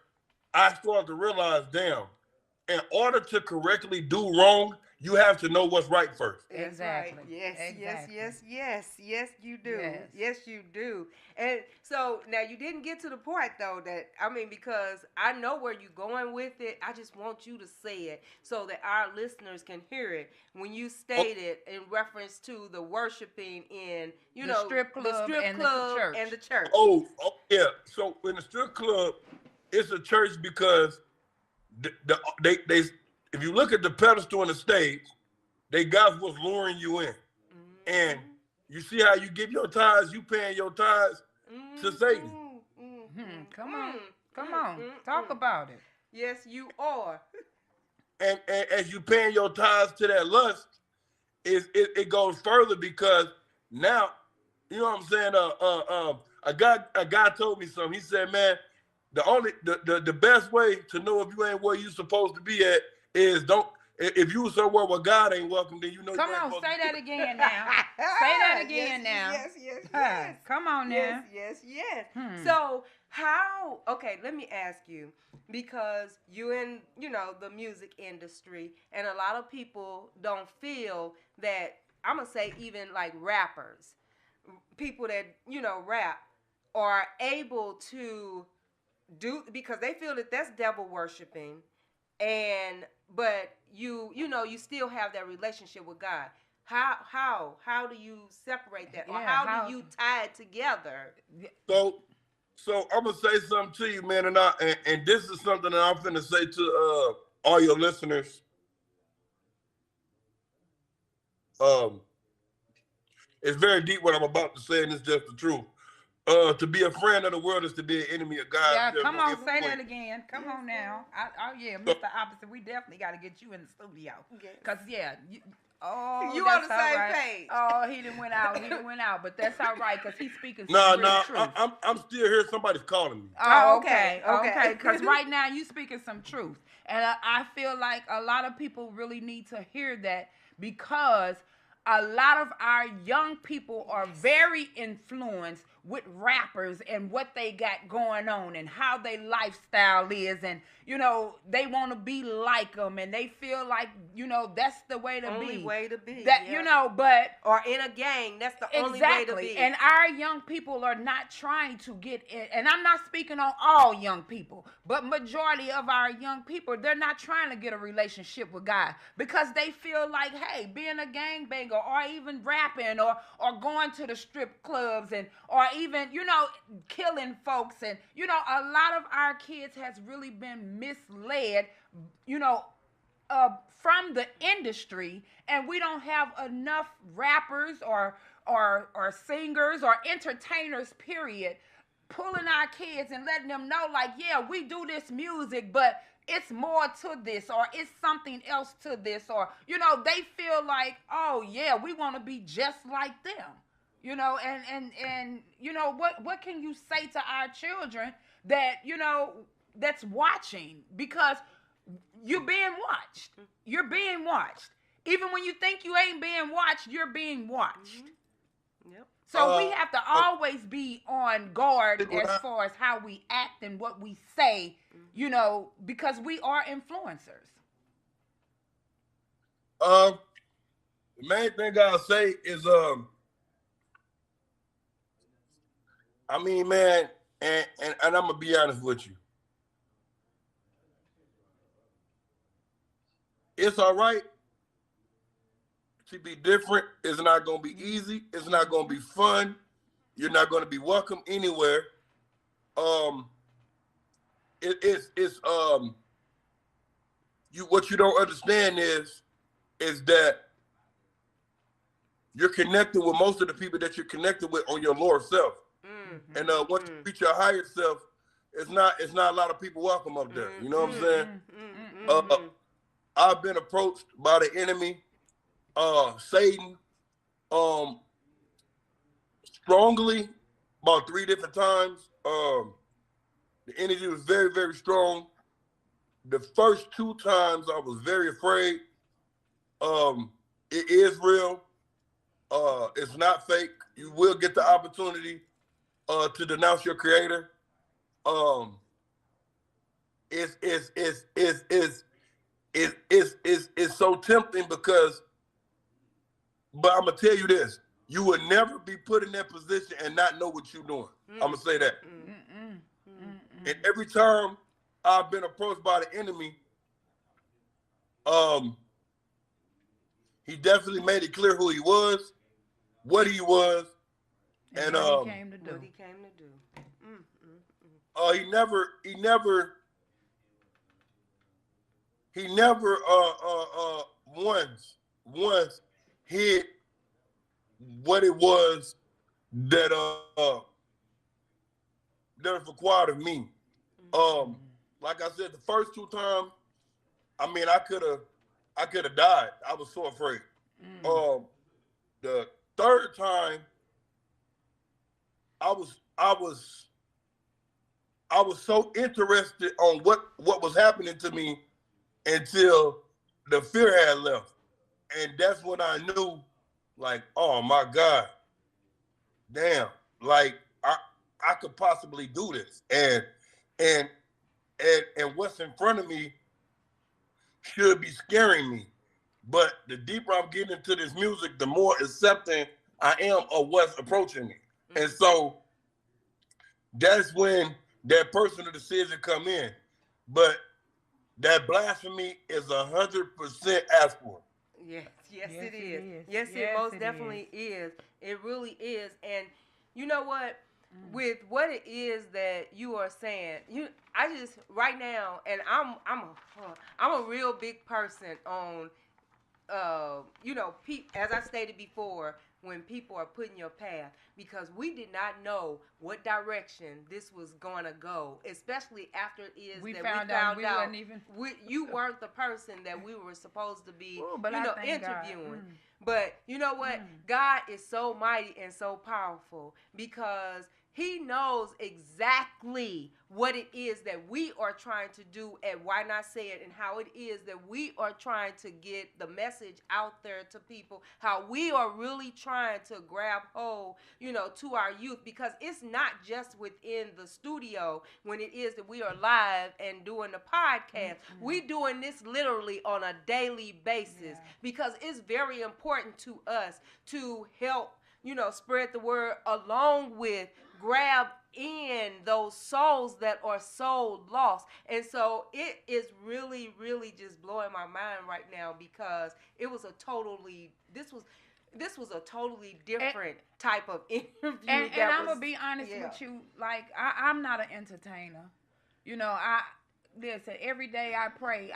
I started to realize, damn, in order to correctly do wrong, you have to know what's right first. Exactly. Right. Yes, Exactly. yes, you do. Yes. Yes, you do. And so now you didn't get to the part though that, I mean, because I know where you're going with it. I just want you to say it so that our listeners can hear it. When you stated in reference to the worshiping in, you The know, strip club the strip and the club church. and the church. Oh yeah. So in the strip club, it's a church because they if you look at the pedestal on the stage, they got what's luring you in. And you see how you give your tithes, you paying your tithes to Satan. Come on. Talk about it. Yes, you are. And as you paying your tithes to that lust, it goes further because now, you know what I'm saying? A guy told me something. He said, man, the best way to know if you ain't where you supposed to be at is if you somewhere where God ain't welcome, then you know Come you ain't on, supposed say to that be. again now. Say that again now. Yes. Come on now. Yes. So how, okay, let me ask you, because you in, you know, the music industry, and a lot of people don't feel that, I'm going to say even like rappers, people that, you know, rap, are able to do, because they feel that that's devil worshiping, but you know, you still have that relationship with God. How do you separate that, or how do you tie it together? So I'm gonna say something to you, man, and this is something that I'm finna say to all your listeners. It's very deep what I'm about to say, and it's just the truth. To be a friend of the world is to be an enemy of God. Yeah, There's come no on, in say that between. again. Come Yes, on now. Oh yeah, So, Mr. Opposite, we definitely got to get you in the studio. Yes. Cause yeah, oh, You on that's the all same right. page. Oh, he didn't went out. He didn't went out, but that's all right, cause he's speaking nah, some real nah, truth. I'm still here. Somebody's calling me. Oh, Okay, okay, okay. okay. Because right now you speaking some truth, and I feel like a lot of people really need to hear that because a lot of our young people are very influenced with rappers and what they got going on and how their lifestyle is, and they want to be like them, and they feel like that's the way to Only be. way to be. That yeah. But Or in a gang, that's the only way to be. and our young people are not trying to get in. And I'm not speaking on all young people, but majority of our young people, they're not trying to get a relationship with God because they feel like, hey, being a gangbanger or even rapping or going to the strip clubs and or even killing folks, and a lot of our kids has really been misled, you know from the industry, and we don't have enough rappers or singers or entertainers, period, pulling our kids and letting them know, like, yeah, we do this music, but it's more to this, or it's something else to this, or they feel like, oh yeah, we want to be just like them. And what can you say to our children that that's watching, because you're being watched. You're being watched. Even when you think you ain't being watched, you're being watched. Yep. So we have to always be on guard as far as how we act and what we say, because we are influencers. The main thing I'll say is, I mean, man, and I'm gonna be honest with you. It's all right to be different. It's not gonna be easy. It's not gonna be fun. You're not gonna be welcome anywhere. It's you, what you don't understand is that you're connected with most of the people that you're connected with on your lower self. Mm-hmm. And once you reach your higher self, it's not a lot of people welcome up there. You know what I'm saying? Mm-hmm. I've been approached by the enemy, Satan, strongly about 3 different times. The energy was very, very strong. The first 2 times I was very afraid. It is real. It's not fake. You will get the opportunity to denounce your creator. It's so tempting because, but I'm gonna tell you this: you would never be put in that position and not know what you're doing. I'm gonna say that. And every time I've been approached by the enemy, he definitely made it clear who he was, what he was, and what he came to do. He never once hid what it was that was required of me. Like I said, the first 2 times, I mean, I could have died. I was so afraid. The third time, I was so interested on what was happening to me until the fear had left. And that's when I knew, like, oh my God, damn, like I could possibly do this. And what's in front of me should be scaring me. But the deeper I'm getting into this music, the more accepting I am of what's approaching me. And so that's when that personal decision come in. But that blasphemy is 100% asked for. Yes, it is. Yes, it most definitely is. It really is. And you know what? With what it is that you are saying, I just right now, and I'm a real big person on, as I stated before, when people are put in your path, because we did not know what direction this was going to go, especially after it is we that found we found we out weren't even. you weren't the person that we were supposed to be, Ooh, but I thank God. interviewing. But you know what? God is so mighty and so powerful, because he knows exactly what it is that we are trying to do at Why Not Say It, and how it is that we are trying to get the message out there to people, how we are really trying to grab hold, to our youth, because it's not just within the studio when it is that we are live and doing the podcast. We doing this literally on a daily basis, because it's very important to us to help, spread the word, along with grab in those souls that are so lost. And so it is really, really just blowing my mind right now, because this was a totally different type of interview. And I'm gonna be honest with you, like I'm not an entertainer. Listen, every day I pray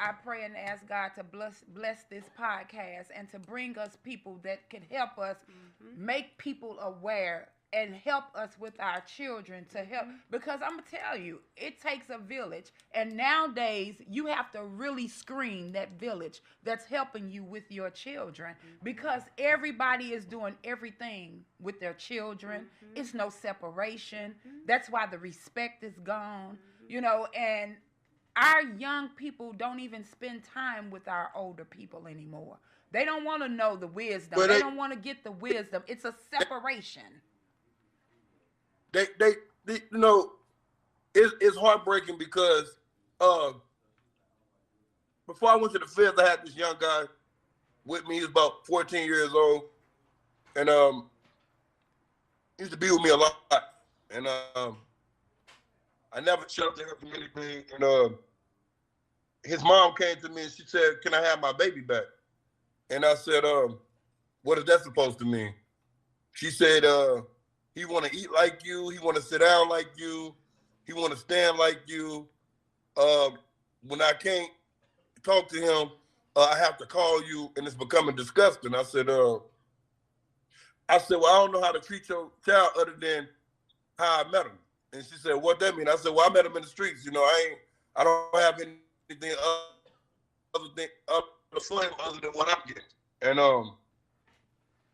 and ask God to bless this podcast and to bring us people that can help us make people aware and help us with our children, to help, because I'm gonna tell you, it takes a village, and nowadays you have to really screen that village that's helping you with your children, because everybody is doing everything with their children. It's no separation. That's why the respect is gone, and our young people don't even spend time with our older people anymore. They don't want to know the wisdom. They don't want to get the wisdom. It's a separation. They it's heartbreaking, because before I went to the field, I had this young guy with me. He was about 14 years old, and he used to be with me a lot. And I never sheltered him from anything. And his mom came to me and she said, "Can I have my baby back?" And I said, "What is that supposed to mean?" She said, "He want to eat like you. He want to sit down like you. He want to stand like you. When I can't talk to him, I have to call you, and it's becoming disgusting." I said, "Well, I don't know how to treat your child other than how I met him." And she said, "What that mean?" I said, "Well, I met him in the streets. I don't have anything other than what I'm getting." And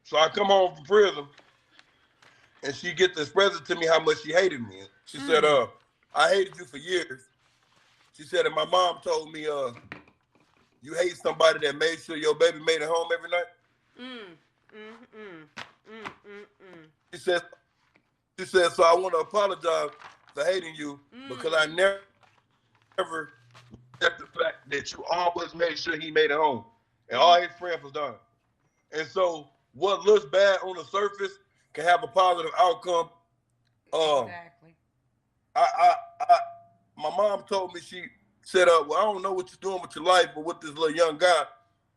so I come home from prison, and she get to express to me how much she hated me. She said, "I hated you for years." She said, "And my mom told me, you hate somebody that made sure your baby made it home every night." She said, "So I want to apologize for hating you, because I never accept the fact that you always made sure he made it home, and all his friends was done. And so what looks bad on the surface can have a positive outcome." Exactly. My mom told me, she said, "Well, I don't know what you're doing with your life or with this little young guy,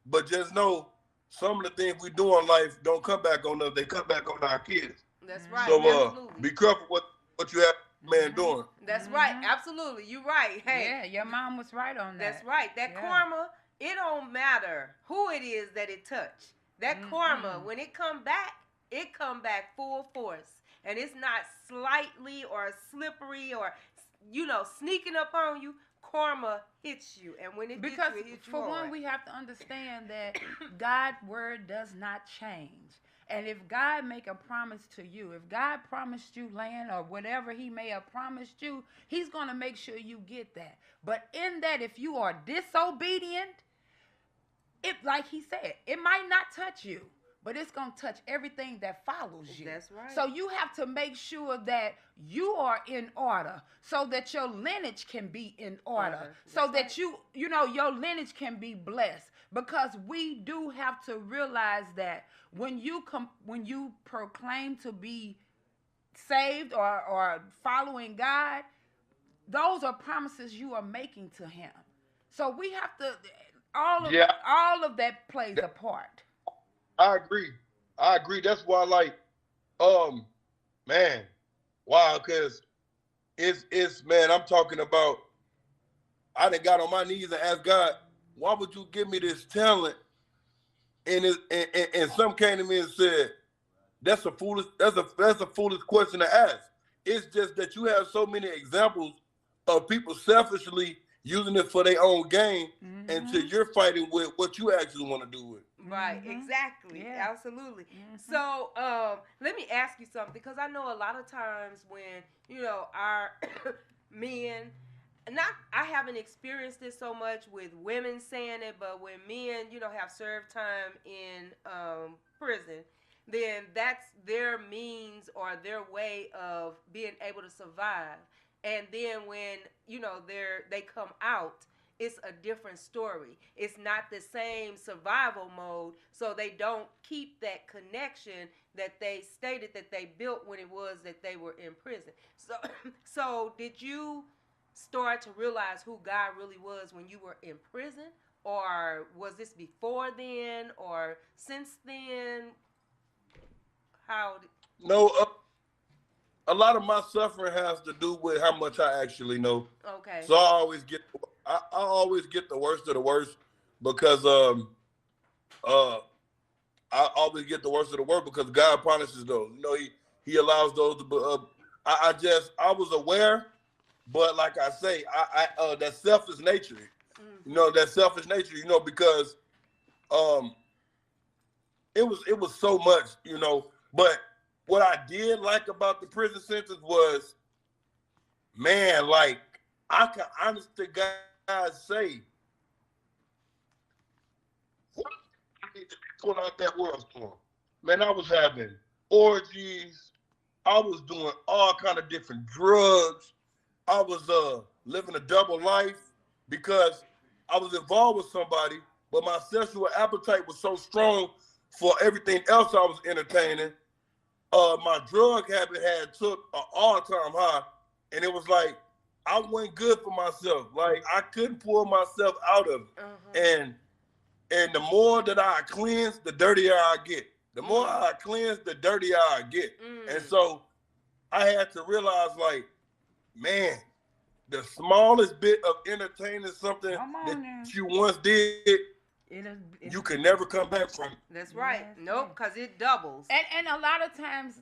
but just know some of the things we do in life don't come back on us. They come back on our kids." That's right. So absolutely. be careful what you have man doing. That's right. Absolutely. You're right. Hey. Yeah, your mom was right on that. That's right. That karma, it don't matter who it is that it touched. That karma, when it come back full force. And it's not slightly or slippery or, sneaking up on you. Karma hits you. And when it hits you, it hits you hard. For one, we have to understand that God's word does not change. And if God make a promise to you, if God promised you land or whatever he may have promised you, he's going to make sure you get that. But in that, if you are disobedient, like he said, it might not touch you, but it's going to touch everything that follows you. That's right. So you have to make sure that you are in order, so that your lineage can be in order, so that your lineage can be blessed. Because we do have to realize that when you proclaim to be saved or following God, those are promises you are making to him. So we have to, all of that plays a part. I agree. That's why, man, wow, because it's man, I'm talking about, I done got on my knees and asked God, why would you give me this talent? And some came to me and said, that's a foolish question to ask. It's just that you have so many examples of people selfishly using it for their own gain until you're fighting with what you actually want to do with. Right, exactly. Yeah. Absolutely. So, let me ask you something, because I know a lot of times when, our men, I haven't experienced this so much with women saying it, but when men, have served time in prison, then that's their means or their way of being able to survive. And then when, they come out, it's a different story. It's not the same survival mode, so they don't keep that connection that they stated that they built when it was that they were in prison. So did you start to realize who God really was when you were in prison? Or was this before then or since then? No, a lot of my suffering has to do with how much I actually know. Okay. So I always get the worst of the worst because I always get the worst of the worst because God punishes those. He allows those to. I was aware, but like I say, that selfish nature. That selfish nature. Because it was so much. But what I did like about the prison sentence was, man, like I can honestly to God say, what I need to pull out that world storm. Man, I was having orgies. I was doing all kind of different drugs. I was living a double life because I was involved with somebody, but my sexual appetite was so strong for everything else I was entertaining. My drug habit had took an all-time high, and it was like I wasn't good for myself. Like I couldn't pull myself out of it. And the more that I cleanse, the dirtier I get. The more I cleanse, the dirtier I get. And so I had to realize, like, man, the smallest bit of entertaining something that you once did, you can never come back from. That's right. Nope, because it doubles. And a lot of times,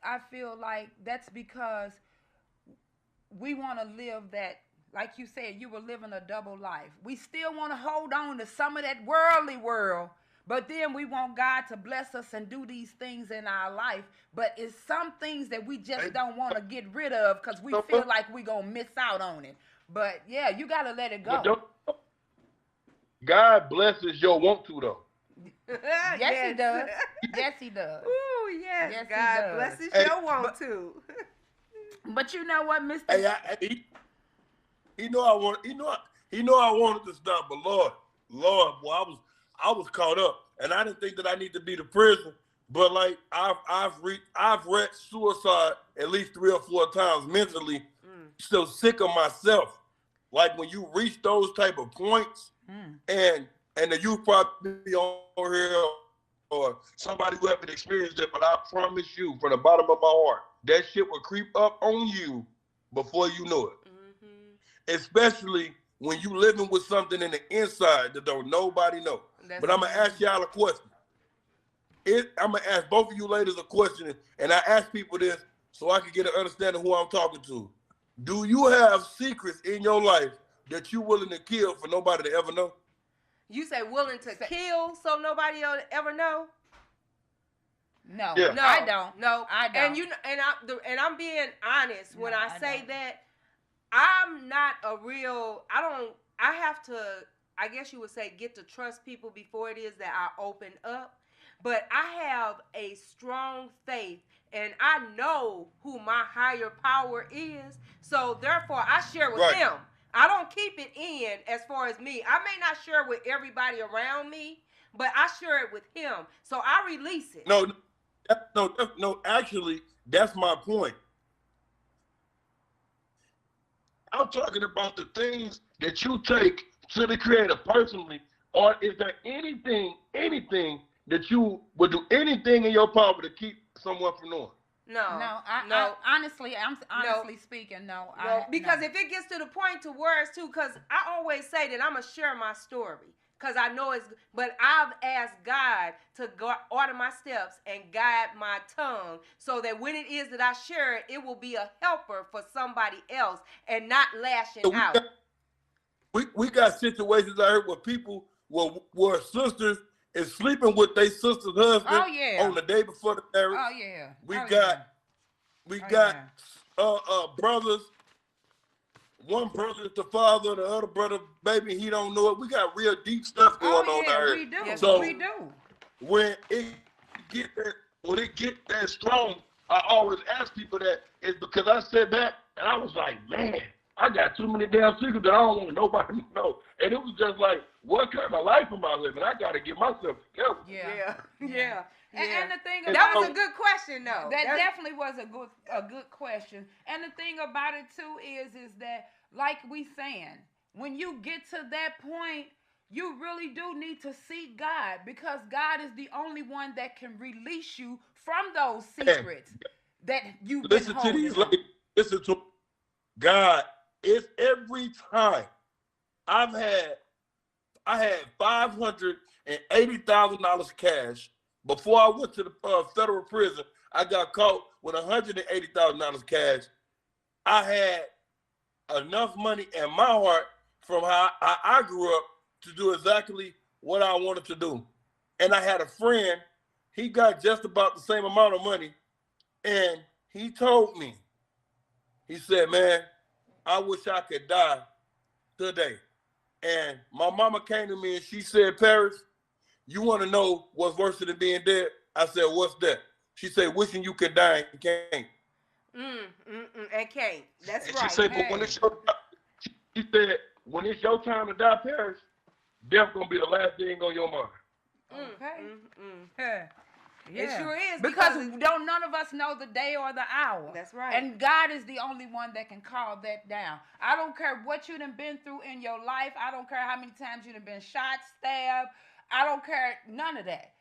I feel like that's because we want to live that, like you said, you were living a double life. We still want to hold on to some of that worldly world, but then we want God to bless us and do these things in our life. But it's some things that we just don't want to get rid of because we feel like we're going to miss out on it. But yeah, you got to let it go. God blesses your want to, though. Yes, he does. Yes, he does. Ooh, yes. God blesses your want to. But you know what, Mr. He know I wanted to stop, but Lord, boy, I was caught up, and I didn't think that I need to be to prison. But like I've read suicide at least 3 or 4 times mentally. So sick of myself. Like when you reach those type of points, and the youth probably on here or somebody who haven't experienced it, but I promise you, from the bottom of my heart, that shit will creep up on you before you know it. Especially when you living with something in the inside that don't nobody know. But I'm gonna ask y'all a question. I'm gonna ask both of you ladies a question, and I ask people this so I can get an understanding of who I'm talking to. Do you have secrets in your life that you willing to kill for nobody to ever know? You say willing to kill so nobody will ever know? No, yeah. No, I don't. No, I don't. And I'm being honest when I say that I'm not a real. I have to. I guess you would say get to trust people before it is that I open up. But I have a strong faith, and I know who my higher power is. So therefore, I share with him. I don't keep it in as far as me. I may not share with everybody around me, but I share it with him. So I release it. No, actually, that's my point. I'm talking about the things that you take to the creator personally, or is there anything that you would do anything in your power to keep someone from knowing? No. I honestly speaking, no. Because if it gets to the point to where it's too, because I always say that I'm going to share my story. because I know it's, but I've asked God to order my steps and guide my tongue so that when it is that I share it, it will be a helper for somebody else and not lashing out. We got situations out here where people were sisters is sleeping with their sister's husband on the day before the marriage. Oh yeah. We got brothers. One brother is the father, the other brother, baby, he don't know it. We got real deep stuff going on out here. We do. Yes, so we do. When it get that strong, I always ask people that. It's because I said that and I was like, man, I got too many damn secrets that I don't want nobody to know. And it was just like, what kind of life am I living? I got to get myself together. Yeah. And the thing that about was a good question, though. That definitely was a good question. And the thing about it too is that, like we saying, when you get to that point, you really do need to seek God, because God is the only one that can release you from those secrets that you've been holding. Listen to these ladies. Listen to God. It's every time I had $580,000 cash. Before I went to the federal prison, I got caught with $180,000 cash. I had enough money in my heart from how I grew up to do exactly what I wanted to do. And I had a friend, he got just about the same amount of money, and he told me, he said, man, I wish I could die today. And my mama came to me and she said, Paris, you want to know what's worse than being dead? I said, what's that? She said, wishing you could die and can't. And can't. That's and right. She said, but when it's your time, she said, when it's your time to die, Paris, death gonna be the last thing on your mind. Yeah. It sure is. Because none of us know the day or the hour. That's right. And God is the only one that can call that down. I don't care what you done been through in your life. I don't care how many times you done been shot, stabbed. I don't care none of that.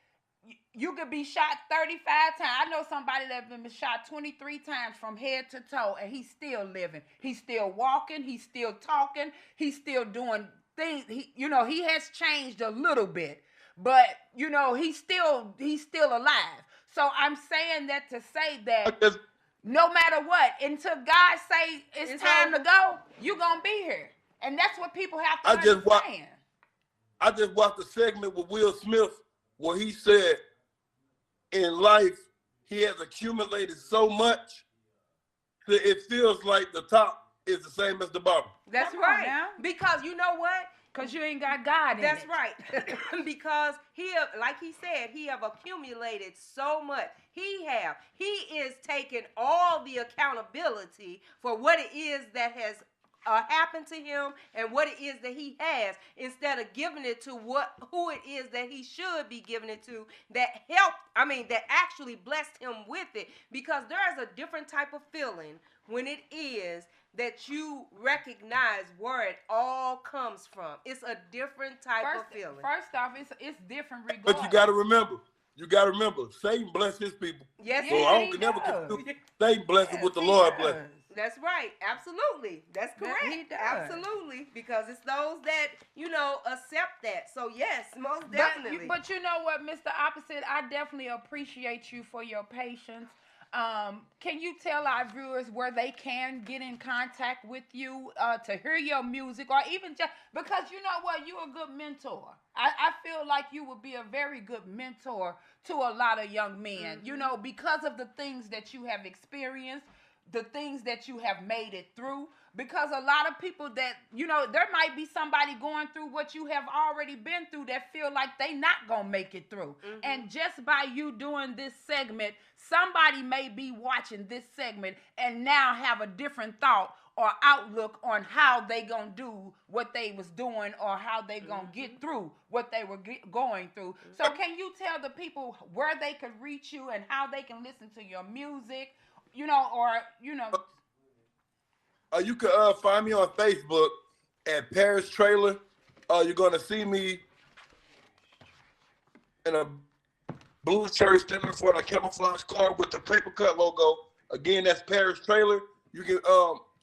You could be shot 35 times. I know somebody that's been shot 23 times from head to toe, and he's still living. He's still walking. He's still talking. He's still doing things. He has changed a little bit, but he's still alive. So I'm saying that to say that no matter what, until God say it's time to go, you're gonna be here, and that's what people have to understand. I just watched a segment with Will Smith where he said in life he has accumulated so much that it feels like the top is the same as the bottom. That's right. Because you know what? Because you ain't got God in That's it. right. Because like he said, he have accumulated so much. He is taking all the accountability for what it is that has happened to him and what it is that he has, instead of giving it to who it is that he should be giving it to, that actually blessed him with it. Because there is a different type of feeling when it is that you recognize where it all comes from. It's a different type of feeling. First off, it's different regardless. But you got to remember, Satan bless his people. Yes, so I don't never confuse Satan blessing with the Lord blessing. That's right. Absolutely. That's correct. He does. Absolutely. Because it's those that, accept that. So, yes, most definitely. But you know what, Mr. Opposite, I definitely appreciate you for your patience. Can you tell our viewers where they can get in contact with you to hear your music, or even just because you know what, you're a good mentor. I feel like you would be a very good mentor to a lot of young men, because of the things that you have experienced, the things that you have made it through. Because a lot of people that, there might be somebody going through what you have already been through that feel like they not going to make it through. Mm-hmm. And just by you doing this segment, somebody may be watching this segment and now have a different thought or outlook on how they going to do what they was doing, or how they going to get through what they were going through. So can you tell the people where they could reach you and how they can listen to your music, you can find me on Facebook at Paris Trailer. You're going to see me in a blue shirt standing for the camouflage car with the Papercut logo. Again, that's Paris Trailer. You can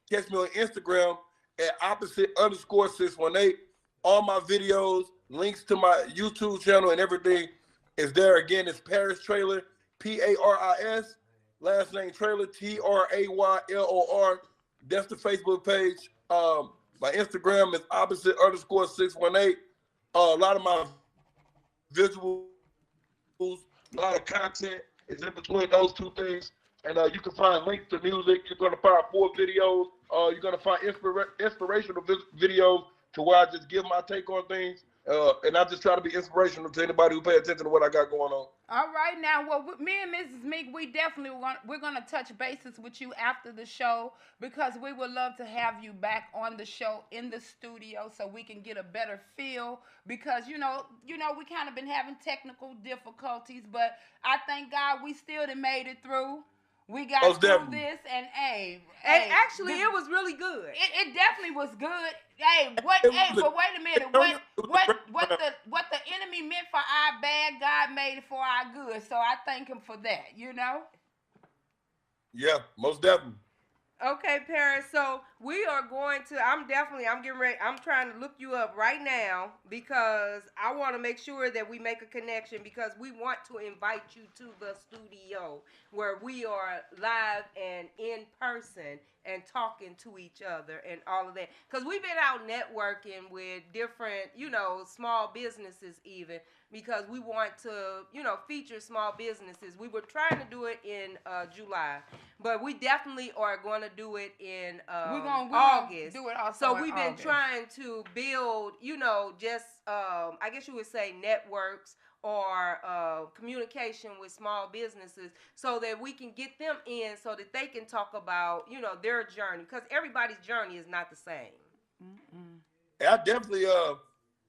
catch me on Instagram at opposite_618. All my videos links to my YouTube channel and everything is there. Again, it's Paris Trailer, Paris. Last name Trailer, Traylor. That's the Facebook page. My Instagram is opposite_618. A lot of my visuals, a lot of content is in between those two things. And you can find links to music. You're going to find 4 videos. You're going to find inspirational videos to where I just give my take on things. And I just try to be inspirational to anybody who pay attention to what I got going on. All right, now, well, me and Mrs. Mink, we're gonna touch bases with you after the show because we would love to have you back on the show in the studio so we can get a better feel because you know we kind of been having technical difficulties, but I thank God we still done made it through. We got through this, and actually, it was really good. It definitely was good. But wait a minute. What the enemy meant for our bad, God made it for our good. So I thank him for that. Yeah, most definitely. Okay, Paris. So we are going to. I'm getting ready. I'm trying to look you up right now because I want to make sure that we make a connection because we want to invite you to the studio where we are live and in person and talking to each other and all of that. Because we've been out networking with different, small businesses even because we want to, feature small businesses. We were trying to do it in July, but we definitely are going to do it in August. Do it also so we've been trying to build, I guess you would say networks or communication with small businesses so that we can get them in so that they can talk about, their journey because everybody's journey is not the same.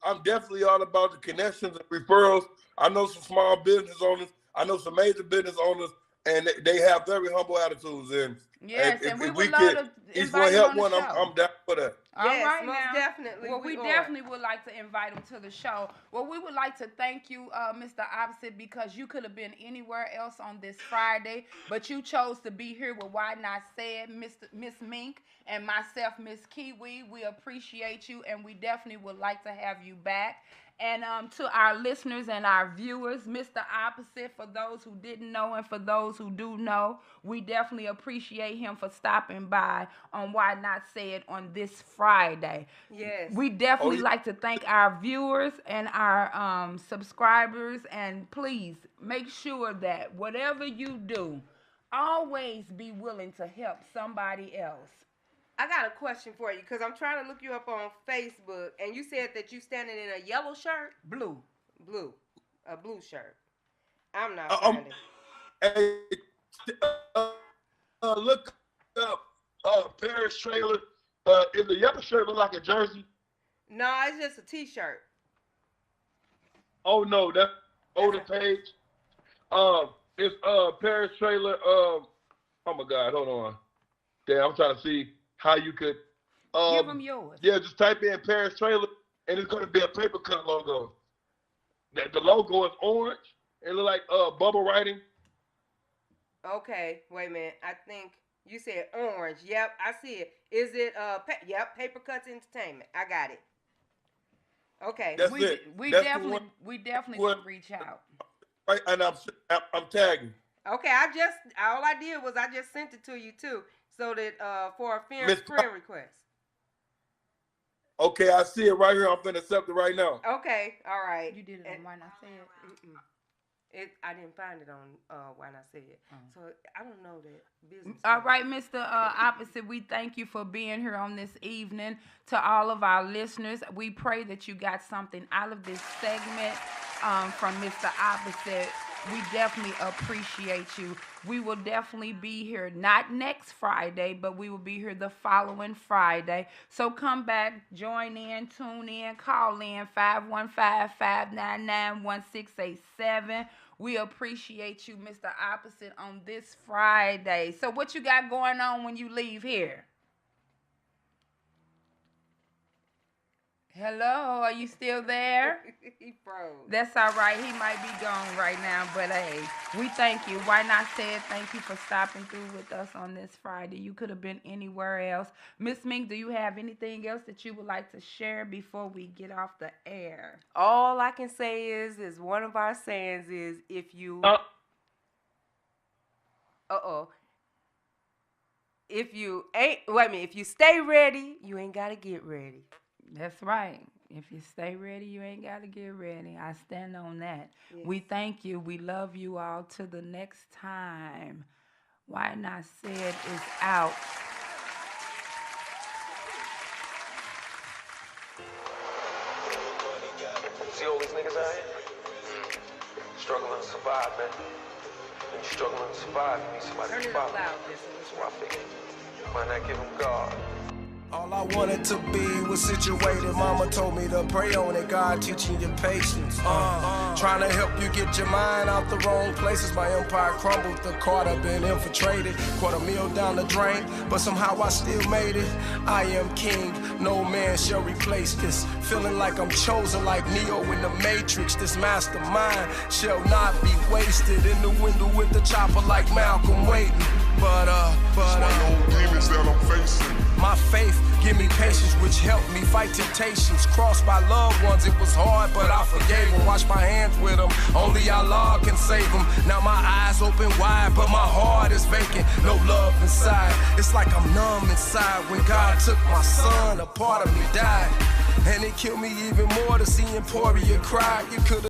I'm definitely all about the connections and referrals. I know some small business owners. I know some major business owners, and they have very humble attitudes. And yes, if we would love to invite them on the show. I'm down for that. Yes, all right, most now. definitely. Well, we definitely would like to invite them to the show. Well, we would like to thank you, Mr. Opposite, because you could have been anywhere else on this Friday, but you chose to be here with Why Not Said, Miss Mink, and myself, Miss Kiwi. We appreciate you, and we definitely would like to have you back. And to our listeners and our viewers, Mr. Opposite, for those who didn't know and for those who do know, we definitely appreciate him for stopping by on Why Not Said on this Friday. Yes. We definitely like to thank our viewers and our subscribers. And please make sure that whatever you do, always be willing to help somebody else. I got a question for you because I'm trying to look you up on Facebook, and you said that you standing in a yellow shirt? Blue. A blue shirt. I'm not finding it. Look up Paris Trailer. Is the yellow shirt look like a jersey? No, it's just a T-shirt. Oh, no, that's older page. It's Paris Trailer. Oh, my God, hold on. Damn, I'm trying to see how you could give them yours. Yeah, just type in Paris Trailer, and it's going to be a Papercut logo. The logo is orange. It look like bubble writing. Okay, wait a minute. I think you said orange. Yep, I see it. Is it Papercut Entertainment. I got it. Okay. We definitely will reach out. Right, and I'm tagging. Okay, all I did was I just sent it to you too. So that for a friend request. Okay, I see it right here. I'm finna accept it right now. Okay, all right. You did it on Why Not Say It? I didn't find it on Why Not Say It. So I don't know that business. All right, Mr. Opposite, we thank you for being here on this evening. To all of our listeners, we pray that you got something out of this segment from Mr. Opposite. We definitely appreciate you. We will definitely be here, not next Friday, but we will be here the following Friday. So come back, join in, tune in, call in 515-599-1687. We appreciate you, Mr. Opposite, on this Friday. So what you got going on when you leave here? Hello, are you still there? He froze. That's all right. He might be gone right now, but hey, we thank you. Why not say it? Thank you for stopping through with us on this Friday. You could have been anywhere else. Miss Mink, do you have anything else that you would like to share before we get off the air? All I can say is one of our sayings is if you if you stay ready, you ain't gotta get ready. That's right. If you stay ready, you ain't got to get ready. I stand on that. Yes. We thank you. We love you all. Till the next time. Why Not Said is out. See all these niggas out here? Struggling to survive, man. When you're struggling to survive, you need somebody Turn to it follow. up loud, this So I figured, why not give them God? All I wanted to be was situated. Mama told me to pray on it. God teaching you patience. Trying to help you get your mind out the wrong places. My empire crumbled. The card I've been infiltrated. $250,000 down the drain, but somehow I still made it. I am king. No man shall replace this. Feeling like I'm chosen, like Neo in the Matrix. This mastermind shall not be wasted. In the window with the chopper, like Malcolm waiting. But demons that I'm facing. My faith give me patience, which helped me fight temptations. Crossed by loved ones, it was hard, but I forgave them. Washed my hands with them, only Allah can save them. Now my eyes open wide, but my heart is vacant. No love inside, it's like I'm numb inside. When God took my son, a part of me died. And it killed me even more to see Emporia cry. You could've